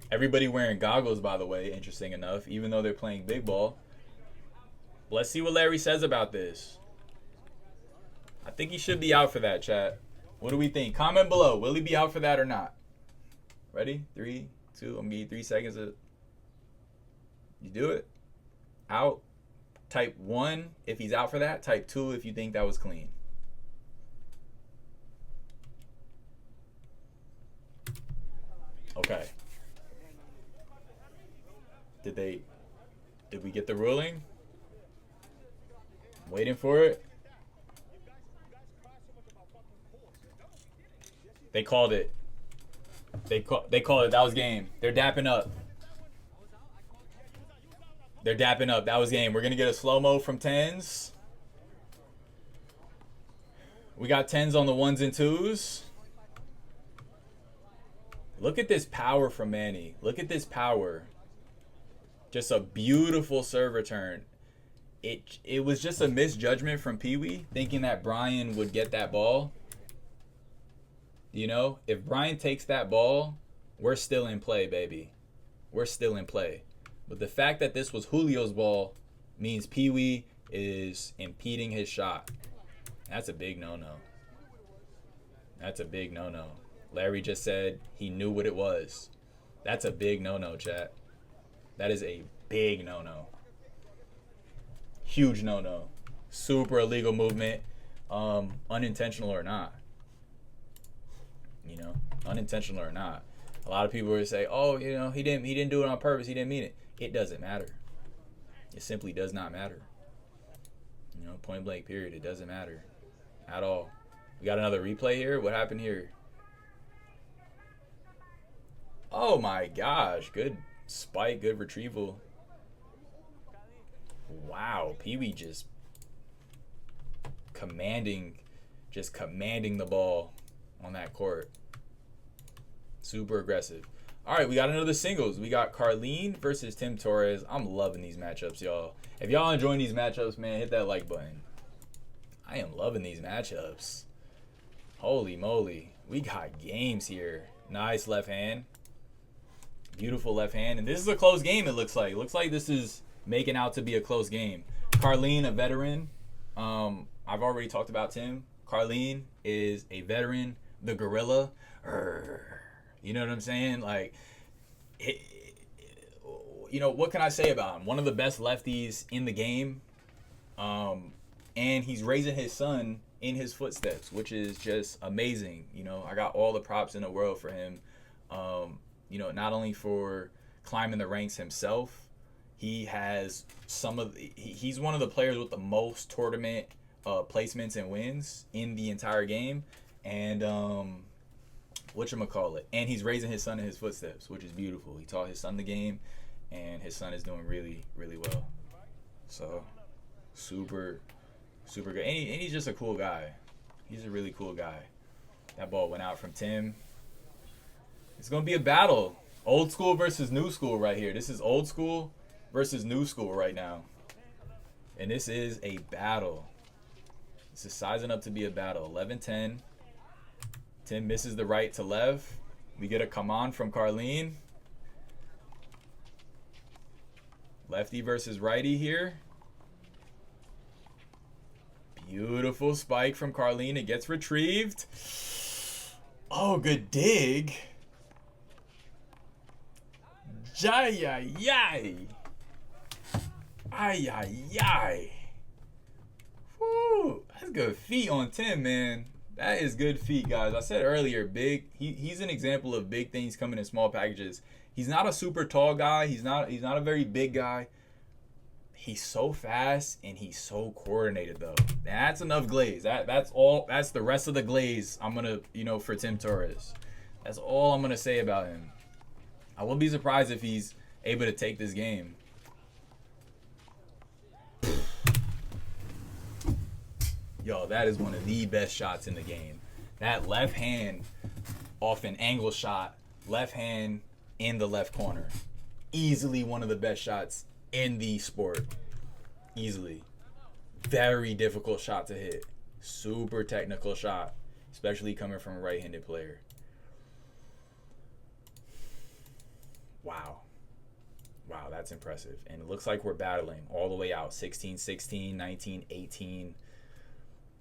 Everybody wearing goggles, by the way, interesting enough, even though they're playing big ball. Let's see what Larry says about this. I think he should be out for that, chat. What do we think? Comment below. Will he be out for that or not? Ready? 3, 2. I'm going to give you 3 seconds. You do it. Out. Type 1 if he's out for that. Type 2 if you think that was clean. Okay. Did we get the ruling? I'm waiting for it. They called it. They called it. That was game. They're dapping up. They're dapping up. That was game. We're going to get a slow-mo from 10s. We got 10s on the 1s and 2s. Look at this power from Manny. Look at this power. Just a beautiful serve return. It was just a misjudgment from Pee Wee, thinking that Brian would get that ball. You know, if Brian takes that ball, we're still in play, baby. We're still in play. But the fact that this was Julio's ball means Pee Wee is impeding his shot. That's a big no-no. That's a big no-no. Larry just said he knew what it was. That's a big no-no, chat. That is a big no-no. Huge no-no. Super illegal movement. Unintentional or not. You know, unintentional or not. A lot of people would say, oh, you know, he didn't do it on purpose. He didn't mean it. It doesn't matter. It simply does not matter. You know, point blank period. It doesn't matter at all. We got another replay here. What happened here? Oh my gosh. Good spike. Good retrieval. Wow. Pee Wee just commanding the ball on that court. Super aggressive. All right, we got another singles. We got Carlene versus Tim Torres. I'm loving these matchups, y'all. If y'all enjoying these matchups, man, hit that like button. I am loving these matchups. Holy moly. We got games here. Nice left hand. Beautiful left hand. And this is a close game, it looks like. It looks like this is making out to be a close game. Carlene, a veteran. I've already talked about Tim. Carlene is a veteran. The gorilla. You know what I'm saying? Like, you know, what can I say about him? One of the best lefties in the game. And he's raising his son in his footsteps, which is just amazing. You know, I got all the props in the world for him. You know, not only for climbing the ranks himself, he has he's one of the players with the most tournament placements and wins in the entire game. And whatchamacallit. And he's raising his son in his footsteps, which is beautiful. He taught his son the game, and his son is doing really, really well. So, super good. And he's just a cool guy. He's a really cool guy. That ball went out from Tim. It's going to be a battle. Old school versus new school right here. This is old school versus new school right now. And this is a battle. This is sizing up to be a battle. 11-10. Tim misses the right to left. We get a come on from Carlene. Lefty versus righty here. Beautiful spike from Carlene. It gets retrieved. Oh, good dig. Jai, ay, ay. Ay, ay, ay. Woo. That's good feet on Tim, man. That is good feet, guys. I said earlier, big. He's an example of big things coming in small packages. He's not a super tall guy. He's not a very big guy. He's so fast and he's so coordinated though. That's enough glaze. That's all. That's the rest of the glaze I'm gonna, for Tim Torres. That's all I'm gonna say about him. I wouldn't be surprised if he's able to take this game. Yo, that is one of the best shots in the game. That left hand off an angle shot, left hand in the left corner. Easily one of the best shots in the sport. Easily. Very difficult shot to hit. Super technical shot, especially coming from a right-handed player. Wow. Wow, that's impressive. And it looks like we're battling all the way out. 16-16, 19-18,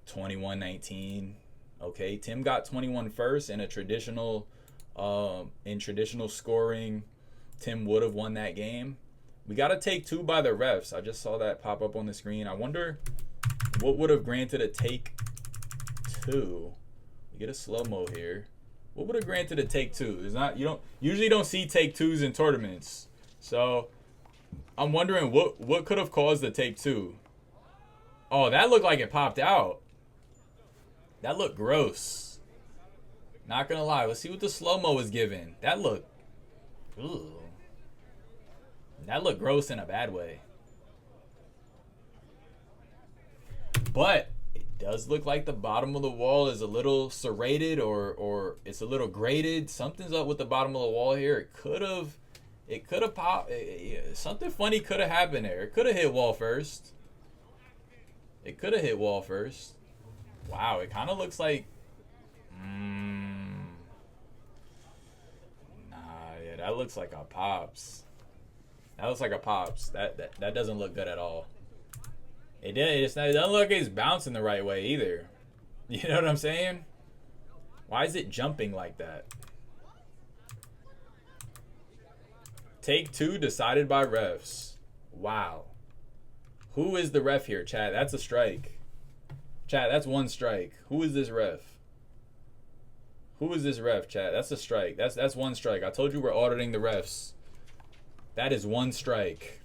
21-19. Okay, Tim got 21 first in a traditional scoring. Tim would have won that game. We got to take two by the refs. I just saw that pop up on the screen. I wonder what would have granted a take two. We get a slow-mo here. What would have granted a take two? You usually don't see take twos in tournaments. So I'm wondering what could have caused the take two. Oh, that looked like it popped out. That looked gross. Not gonna lie. Let's see what the slow-mo was given. That looked gross in a bad way. But it does look like the bottom of the wall is a little serrated or it's a little graded. Something's up with the bottom of the wall here. It could have popped. Something funny could have happened there. It could have hit wall first. Wow, it kind of looks like that looks like a pops. That doesn't look good at all. It doesn't look like it's bouncing the right way either. You know what I'm saying? Why is it jumping like that? Take two decided by refs. Wow. Who is the ref here, chat? That's a strike. Chat, that's one strike. Who is this ref? Chat? That's a strike. That's one strike. I told you we're auditing the refs. That is one strike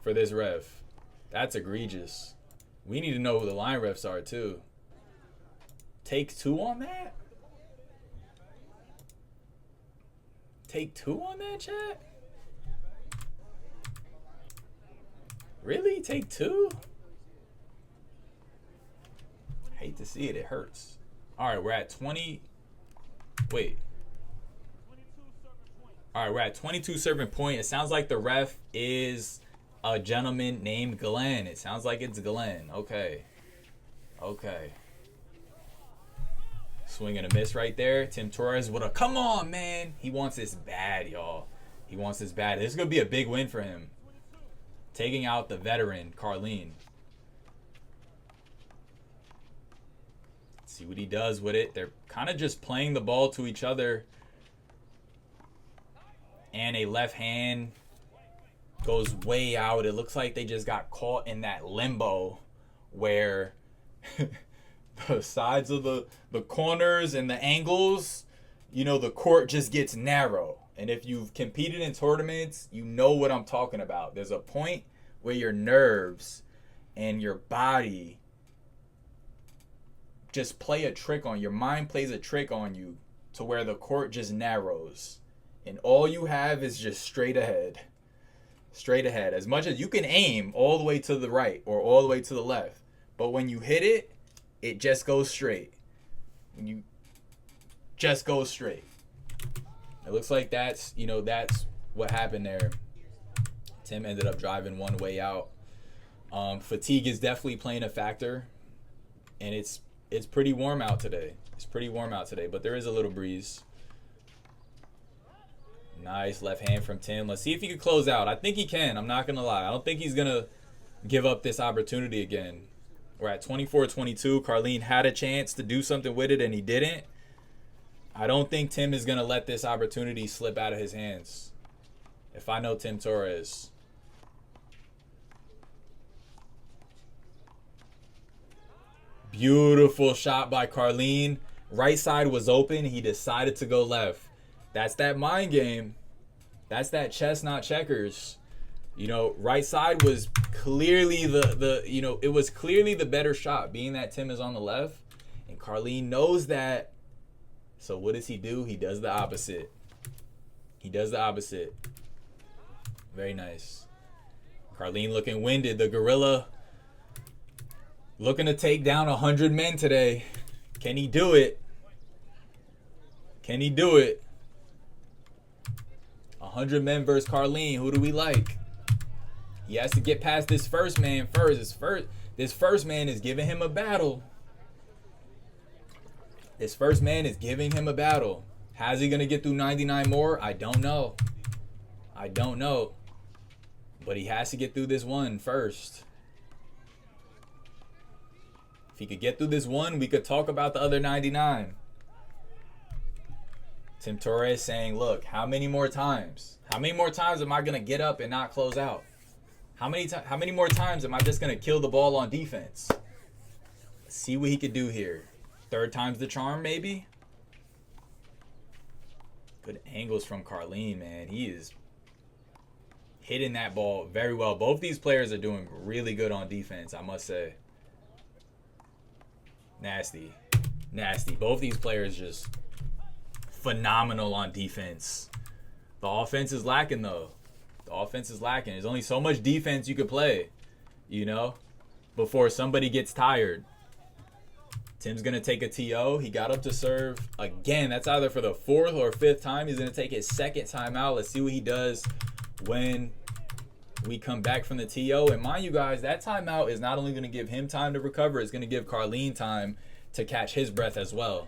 for this ref. That's egregious. We need to know who the line refs are too. Take two on that? Take two on that, chat? Really? Take two? Hate to see it. It hurts. All right, we're at 20. Wait. All right, we're at 22 serving point. It sounds like the ref is a gentleman named Glenn. It sounds like it's Glenn. Okay. Swing and a miss right there. Tim Torres with a come on, man. He wants this bad, y'all. He wants this bad. This is going to be a big win for him. Taking out the veteran, Carlene. Let's see what he does with it. They're kind of just playing the ball to each other. And a left hand goes way out. It looks like they just got caught in that limbo where the sides of the corners and the angles, the court just gets narrow. And if you've competed in tournaments, you know what I'm talking about. There's a point where your nerves and your body just play a trick on your mind, plays a trick on you to where the court just narrows. And all you have is just straight ahead. Straight ahead. As much as you can aim all the way to the right or all the way to the left. But when you hit it, it just goes straight. When you just go straight. It looks like that's what happened there. Tim ended up driving one way out. Fatigue is definitely playing a factor. And it's pretty warm out today. It's pretty warm out today, but there is a little breeze. Nice left hand from Tim. Let's see if he can close out. I think he can. I'm not going to lie. I don't think he's going to give up this opportunity again. We're at 24-22. Carlene had a chance to do something with it, and he didn't. I don't think Tim is going to let this opportunity slip out of his hands. If I know Tim Torres. Beautiful shot by Carlene. Right side was open. He decided to go left. That's that mind game. That's that chess, not checkers. You know, right side was clearly it was clearly the better shot, being that Tim is on the left. And Carlene knows that. So what does he do? He does the opposite. He does the opposite. Very nice. Carlene looking winded. The gorilla looking to take down 100 men today. Can he do it? Can he do it? 100 men versus Carlene. Who do we like? He has to get past this first man first. This first man is giving him a battle. This first man is giving him a battle. How's he going to get through 99 more? I don't know. I don't know. But he has to get through this one first. If he could get through this one, we could talk about the other 99. Tim Torres saying, look, how many more times? How many more times am I going to get up and not close out? How many more times am I just going to kill the ball on defense? Let's see what he could do here. Third time's the charm, maybe? Good angles from Carlene, man. He is hitting that ball very well. Both these players are doing really good on defense, I must say. Nasty. Nasty. Both these players just phenomenal on defense. The offense is lacking, though. The offense is lacking. There's only so much defense you could play, you know, before somebody gets tired. Tim's going to take a TO. He got up to serve again. That's either for the fourth or fifth time. He's going to take his second timeout. Let's see what he does when we come back from the TO. And mind you guys, that timeout is not only going to give him time to recover, it's going to give Carlene time to catch his breath as well.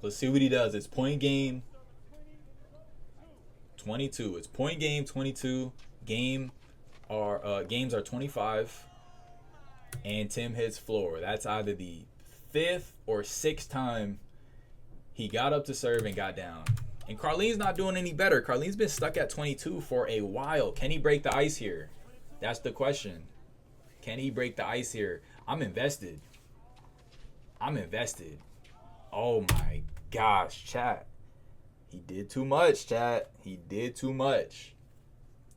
Let's see what he does. It's point game 22. It's point game 22. Games are 25. And Tim hits floor. That's either the fifth or sixth time he got up to serve and got down. And Carlene's not doing any better. Carlene's been stuck at 22 for a while. Can he break the ice here? That's the question. Can he break the ice here? I'm invested. I'm invested. Oh my gosh, chat. He did too much, chat. He did too much.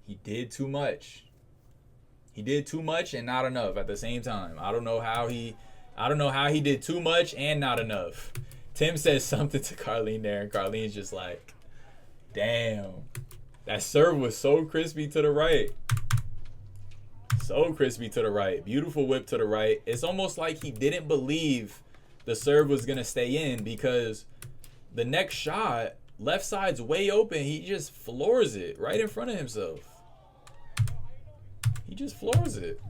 He did too much. He did too much and not enough at the same time. I don't know how he did too much and not enough. Tim says something to Carlene there, and Carlene's just like, damn. That serve was so crispy to the right. So crispy to the right. Beautiful whip to the right. It's almost like he didn't believe the serve was going to stay in, because the next shot, left side's way open. He just floors it right in front of himself. He just floors it.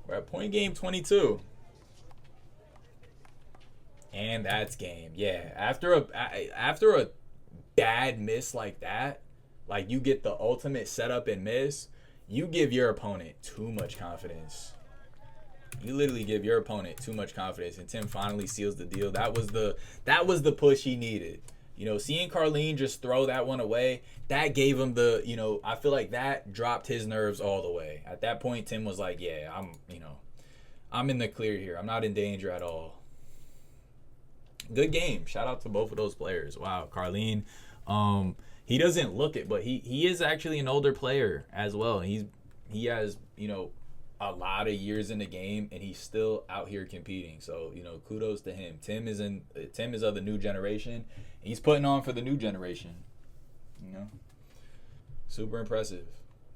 We're at point game 22. And that's game. Yeah, after a bad miss like that, like you get the ultimate setup and miss, you give your opponent too much confidence. You literally give your opponent too much confidence, and Tim finally seals the deal. That was the push he needed. You know, seeing Carlene just throw that one away, that gave him the, you know, I feel like that dropped his nerves all the way. At that point, Tim was like, yeah, I'm in the clear here. I'm not in danger at all. Good game. Shout out to both of those players. Wow, Carlene, he doesn't look it, but he is actually an older player as well. He has, you know, a lot of years in the game, and he's still out here competing. So, you know, kudos to him. Tim is of the new generation. He's putting on for the new generation. You know, super impressive.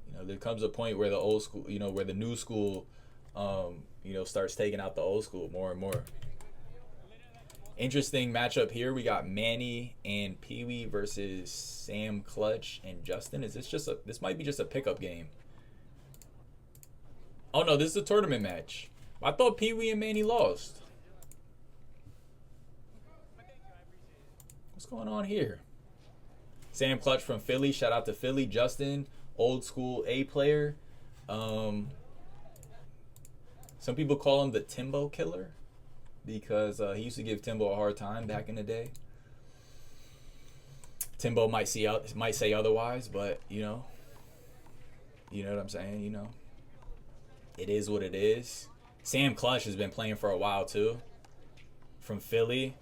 You know, there comes a point where the old school, you know, where the new school, you know, starts taking out the old school more and more. Interesting matchup here. We got Manny and Pee Wee versus Sam, Clutch, and Justin. This might be just a pickup game. Oh no, this is a tournament match. I thought Pee Wee and Manny lost. What's going on here? Sam Clutch from Philly. Shout out to Philly. Justin, old school A player. Some people call him the Timbo Killer because he used to give Timbo a hard time back in the day. Timbo might say otherwise, but you know what I'm saying. You know, it is what it is. Sam Clutch has been playing for a while too, from Philly.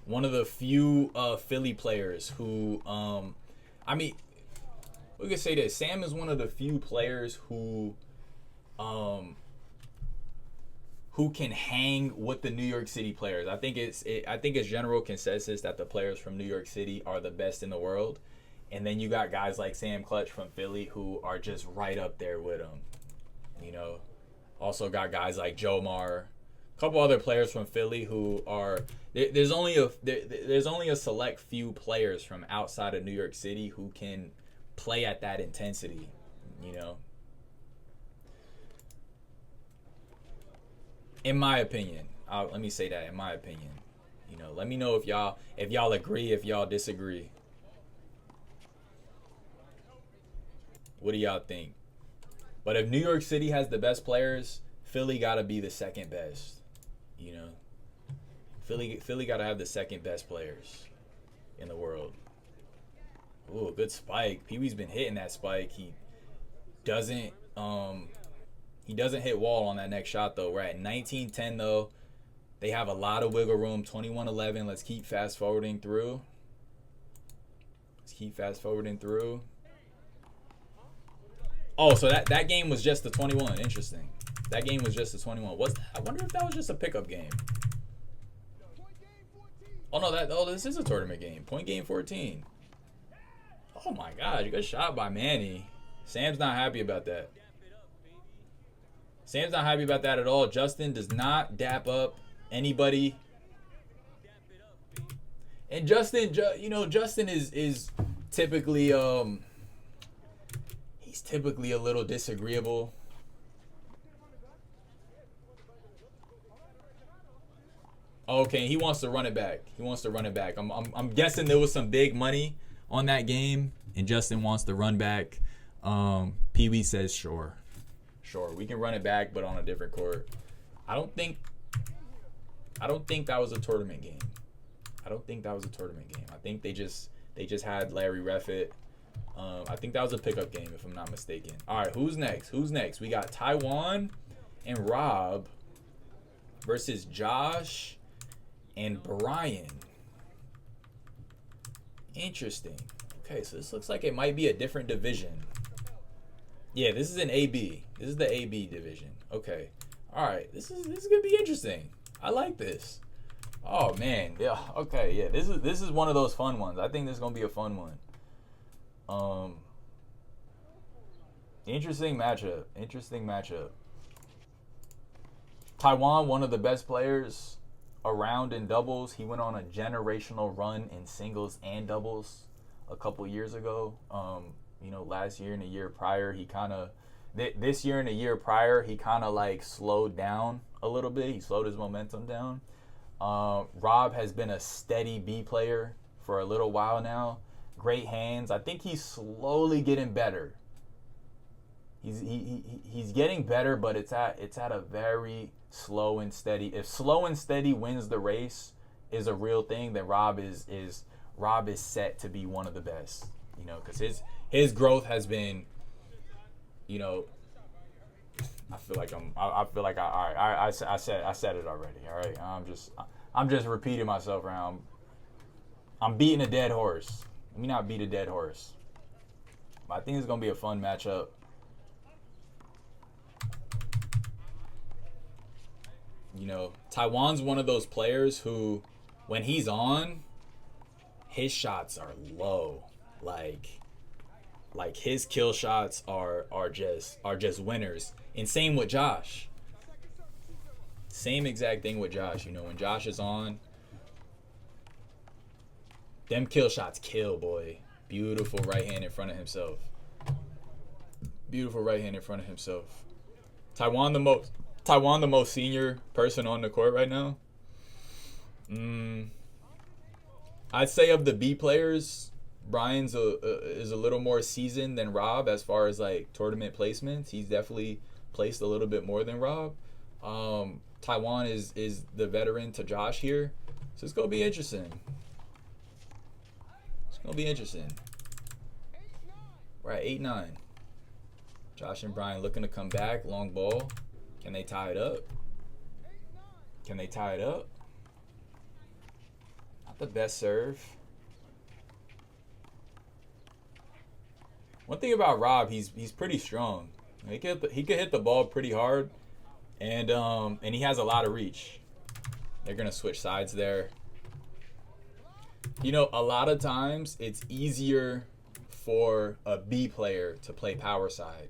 One of the few Philly players who, I mean, we could say this. Sam is one of the few players who can hang with the New York City players. I think it's general consensus that the players from New York City are the best in the world. And then you got guys like Sam Clutch from Philly who are just right up there with him. You know, also got guys like Jomar, a couple other players from Philly who are there's only a select few players from outside of New York City who can play at that intensity, you know. In my opinion, let me say that. In my opinion, you know, let me know if y'all agree, if y'all disagree. What do y'all think? But if New York City has the best players, Philly gotta be the second best. You know, Philly gotta have the second best players in the world. Ooh, good spike. Pee Wee's been hitting that spike. He doesn't hit wall on that next shot though. We're at 19-10 though. They have a lot of wiggle room. 21-11. Let's keep fast forwarding through. Oh, so that game was just the 21. Interesting. That game was just the 21. I wonder if that was just a pickup game. Oh no, this is a tournament game. Point game 14. Oh my gosh, good shot by Manny. Sam's not happy about that. Sam's not happy about that at all. Justin does not dap up anybody. And Justin, Justin is typically he's typically a little disagreeable. Okay, he wants to run it back. I'm guessing there was some big money on that game, and Justin wants to run back. Pee Wee says sure, we can run it back, but on a different court. I don't think that was a tournament game. I think they just had Larry ref it. I think that was a pickup game, if I'm not mistaken. All right, who's next? We got Taiwan and Rob versus Josh and Brian. Interesting. Okay, so this looks like it might be a different division. Yeah, this is an AB. This is the AB division. Okay. All right. This is gonna be interesting. I like this. Oh man. Yeah. Okay. Yeah. This is one of those fun ones. I think this is gonna be a fun one. Interesting matchup. Taiwan, one of the best players around in doubles. He went on a generational run in singles and doubles a couple years ago. Last year and the year prior, this year and the year prior, he kind of like slowed down a little bit. He slowed his momentum down. Rob has been a steady B player for a little while now. Great hands. I think he's slowly getting better. He's getting better, but it's at a very slow and steady. If slow and steady wins the race is a real thing, then Rob is set to be one of the best. Because his growth has been, I feel like I said it already. All right, I'm just repeating myself around. I'm beating a dead horse. Let me not beat a dead horse. But I think it's gonna be a fun matchup. Taiwan's one of those players who, when he's on, his shots are low. Like his kill shots are just winners. And same with Josh. Same exact thing with Josh. When Josh is on, them kill shots kill, boy. Beautiful right hand in front of himself. Taiwan the most senior person on the court right now. I'd say of the B players, Brian's is a little more seasoned than Rob as far as like tournament placements. He's definitely placed a little bit more than Rob. Taiwan is the veteran to Josh here, so it's gonna be interesting. It's gonna be interesting. We're at 8-9. Josh and Brian looking to come back. Long ball. Can they tie it up? Can they tie it up? Not the best serve. One thing about Rob, he's pretty strong. He could hit the ball pretty hard, and he has a lot of reach. They're gonna switch sides there. You know, a lot of times it's easier for a B player to play power side.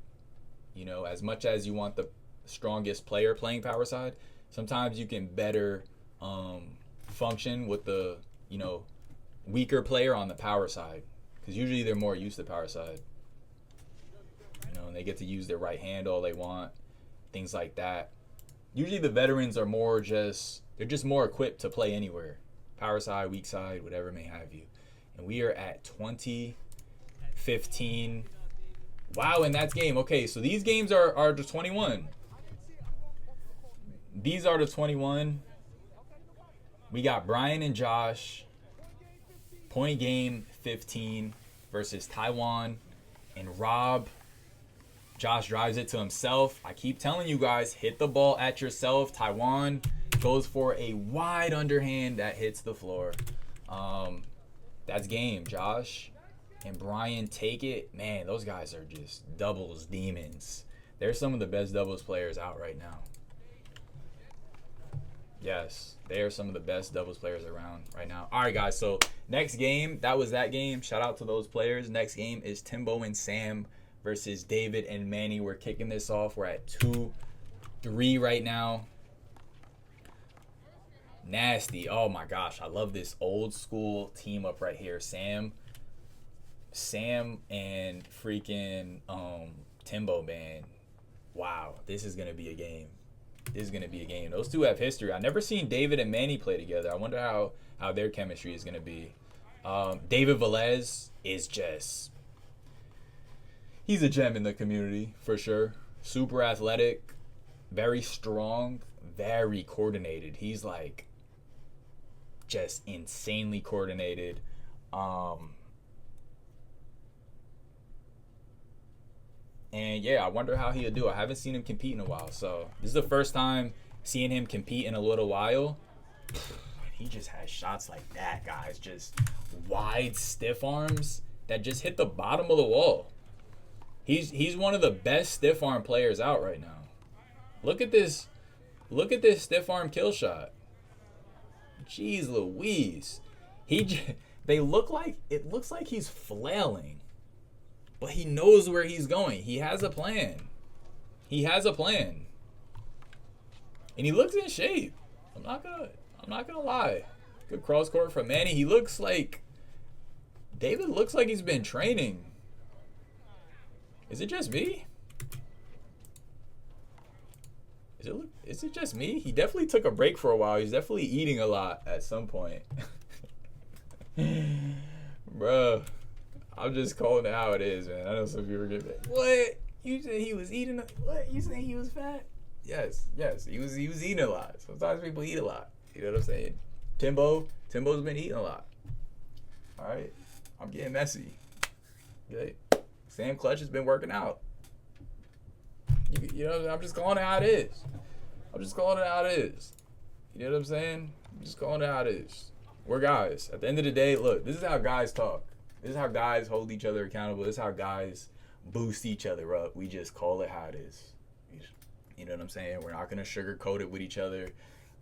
You know, as much as you want the strongest player playing power side, sometimes you can better function with the, you know, weaker player on the power side, because usually they're more used to power side. You know, and they get to use their right hand all they want, things like that. Usually the veterans are more they're just more equipped to play anywhere. Power side, weak side, whatever may have you. And we are at 20-15. Wow, and that's game. Okay, so these games are the 21. These are the 21. We got Brian and Josh. Point game 15 versus Taiwan and Rob. Josh drives it to himself. I keep telling you guys, hit the ball at yourself. Taiwan goes for a wide underhand that hits the floor. That's game. Josh and Brian take it. Man, those guys are just doubles demons. They're some of the best doubles players out right now. Yes, they are some of the best doubles players around right now. All right, guys, so next game, that was that game. Shout out to those players. Next game is Timbo and Sam versus David and Manny. We're kicking this off. We're at 2-3 right now. Nasty. Oh, my gosh. I love this old school team up right here. Sam and freaking Timbo, man. Wow, this is going to be a game. This is going to be a game. Those two have history. I've never seen David and Manny play together. I wonder how their chemistry is going to be. David Velez is just... he's a gem in the community, for sure. Super athletic, very strong, very coordinated. He's like just insanely coordinated. And yeah, I wonder how he'll do. I haven't seen him compete in a while, so this is the first time seeing him compete in a little while. He just has shots like that, guys. Just wide, stiff arms that just hit the bottom of the wall. He's one of the best stiff arm players out right now. Look at this stiff arm kill shot. Jeez Louise. It looks like he's flailing. But he knows where he's going. He has a plan. And he looks in shape. I'm not gonna lie. Good cross court from Manny. David looks like he's been training. Is it just me? Is it just me? He definitely took a break for a while. He's definitely eating a lot at some point. Bro, I'm just calling it how it is, man. I know some people are getting like, what? You said he was eating what? You saying he was fat? Yes. He was eating a lot. Sometimes people eat a lot. You know what I'm saying? Timbo's been eating a lot. All right. I'm getting messy. Okay. Sam Clutch has been working out. You know, I'm just calling it how it is. You know what I'm saying? I'm just calling it how it is. We're guys. At the end of the day, look, this is how guys talk. This is how guys hold each other accountable. This is how guys boost each other up. We just call it how it is. You know what I'm saying? We're not going to sugarcoat it with each other.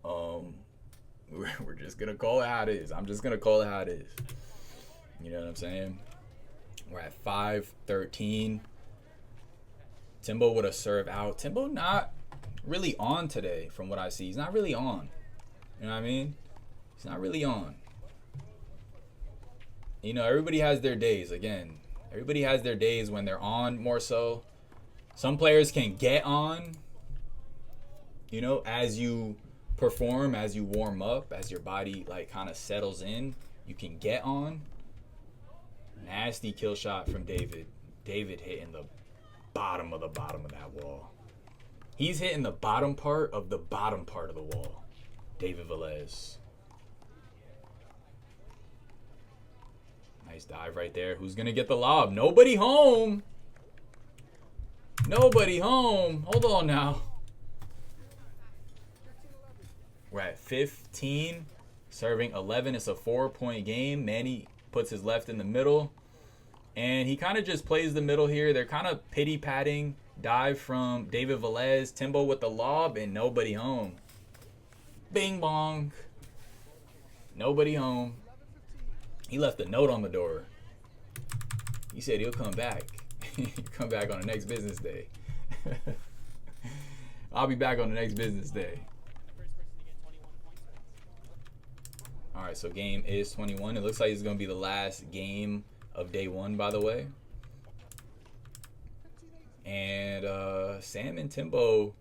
We're just going to call it how it is. I'm just going to call it how it is. You know what I'm saying? We're at 5-13. Timbo with a serve out. Timbo not really on today from what I see. He's not really on. You know what I mean? He's not really on. You know, everybody has their days. Again, everybody has their days when they're on more so. Some players can get on You know, as you perform, as you warm up, as your body like kind of settles in, you can get on. Nasty kill shot from David. David hitting the bottom of that wall. He's hitting the bottom part of the wall. David Velez. Nice dive right there. Who's going to get the lob? Nobody home. Nobody home. Hold on now. We're at 15. Serving 11. It's a 4-point game. Manny puts his left in the middle. And he kind of just plays the middle here. They're kind of pity-patting. Dive from David Velez. Timbo with the lob and nobody home. Bing bong. Nobody home. He left a note on the door. He said he'll come back. He'll come back on the next business day. I'll be back on the next business day. All right, so game is 21. It looks like it's going to be the last game of day one, by the way. And Sam and Timbo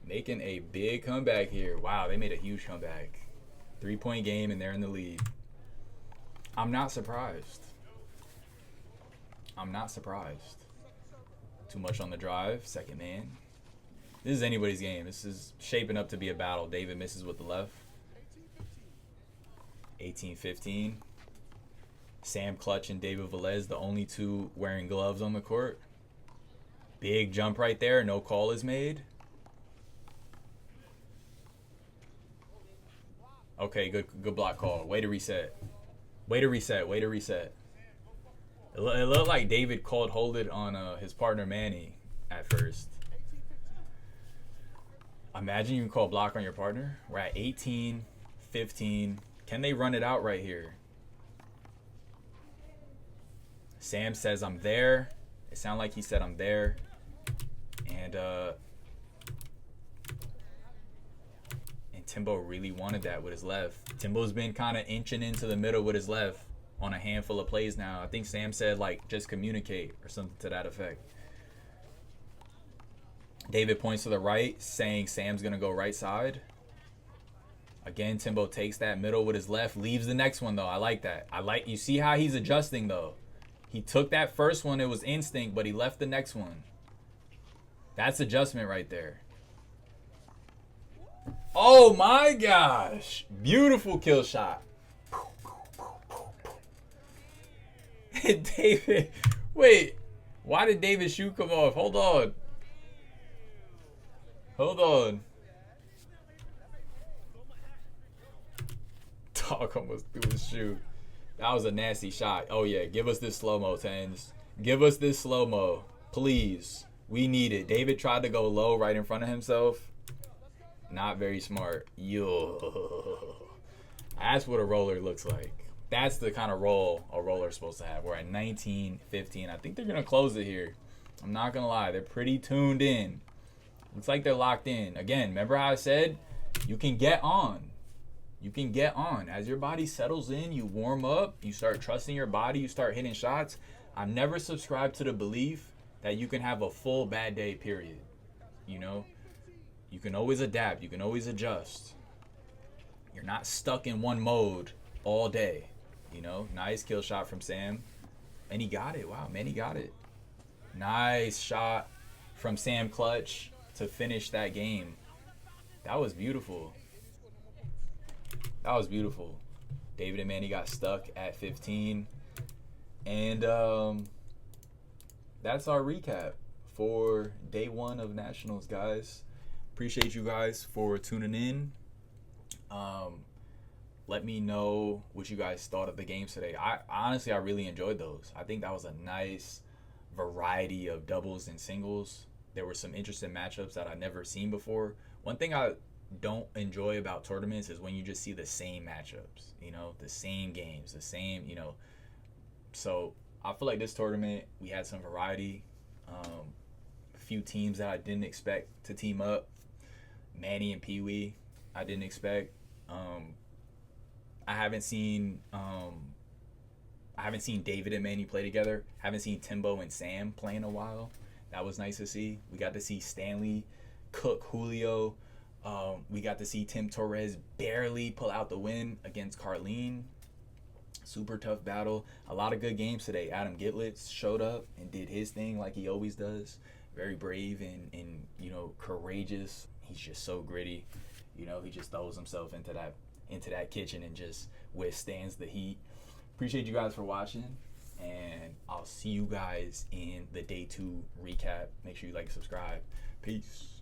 making a big comeback here. Wow, they made a huge comeback. 3-point game, and they're in the lead. I'm not surprised. I'm not surprised. Too much on the drive. Second man. This is anybody's game. This is shaping up to be a battle. David misses with the left. 18-15. Sam Clutch and David Velez, the only two wearing gloves on the court. Big jump right there. No call is made. Okay, good block call. Way to reset. Way to reset. Way to reset. It looked like David called hold it on his partner Manny at first. Imagine you can call block on your partner. We're at 18-15. Can they run it out right here? Sam says, I'm there. It sounded like he said, I'm there. And Timbo really wanted that with his left. Timbo's been kind of inching into the middle with his left on a handful of plays now. I think Sam said, like, just communicate or something to that effect. David points to the right, saying Sam's going to go right side. Again, Timbo takes that middle with his left, leaves the next one, though. I like that. You see how he's adjusting, though. He took that first one. It was instinct, but he left the next one. That's adjustment right there. Oh, my gosh. Beautiful kill shot. David. Wait. Why did David's shoe come off? Hold on. Hold on. Dog almost threw his shoe. That was a nasty shot. Oh, yeah. Give us this slow-mo, Tens. Give us this slow-mo. Please. We need it. David tried to go low right in front of himself. Not very smart. Yo. That's what a roller looks like. That's the kind of roll a roller's supposed to have. We're at 19-15. I think they're going to close it here. I'm not going to lie. They're pretty tuned in. Looks like they're locked in. Again, remember how I said you can get on. You can get on. As your body settles in, you warm up, you start trusting your body, you start hitting shots. I've never subscribed to the belief that you can have a full bad day, period. You know? You can always adapt. You can always adjust. You're not stuck in one mode all day. You know? Nice kill shot from Sam. And he got it. Wow, man, he got it. Nice shot from Sam Clutch to finish that game. That was beautiful. That was beautiful. David and Manny got stuck at 15. And that's our recap for day one of Nationals, guys. Appreciate you guys for tuning in. Let me know what you guys thought of the games today. Honestly, I really enjoyed those. I think that was a nice variety of doubles and singles. There were some interesting matchups that I've never seen before. One thing I don't enjoy about tournaments is when you just see the same matchups, you know, the same games, the same, you know. So I feel like this tournament, we had some variety. A few teams that I didn't expect to team up. Manny and Pee Wee, I didn't expect. I haven't seen David and Manny play together. Haven't seen Timbo and Sam play in a while. That was nice to see. We got to see Stanley cook Julio. We got to see Tim Torres barely pull out the win against Carlene. Super tough battle. A lot of good games today. Adam Gitlitz showed up and did his thing like he always does. Very brave and courageous. He's just so gritty. He just throws himself into that kitchen and just withstands the heat. Appreciate you guys for watching, and I'll see you guys in the day 2 recap. Make sure you like and subscribe. Peace.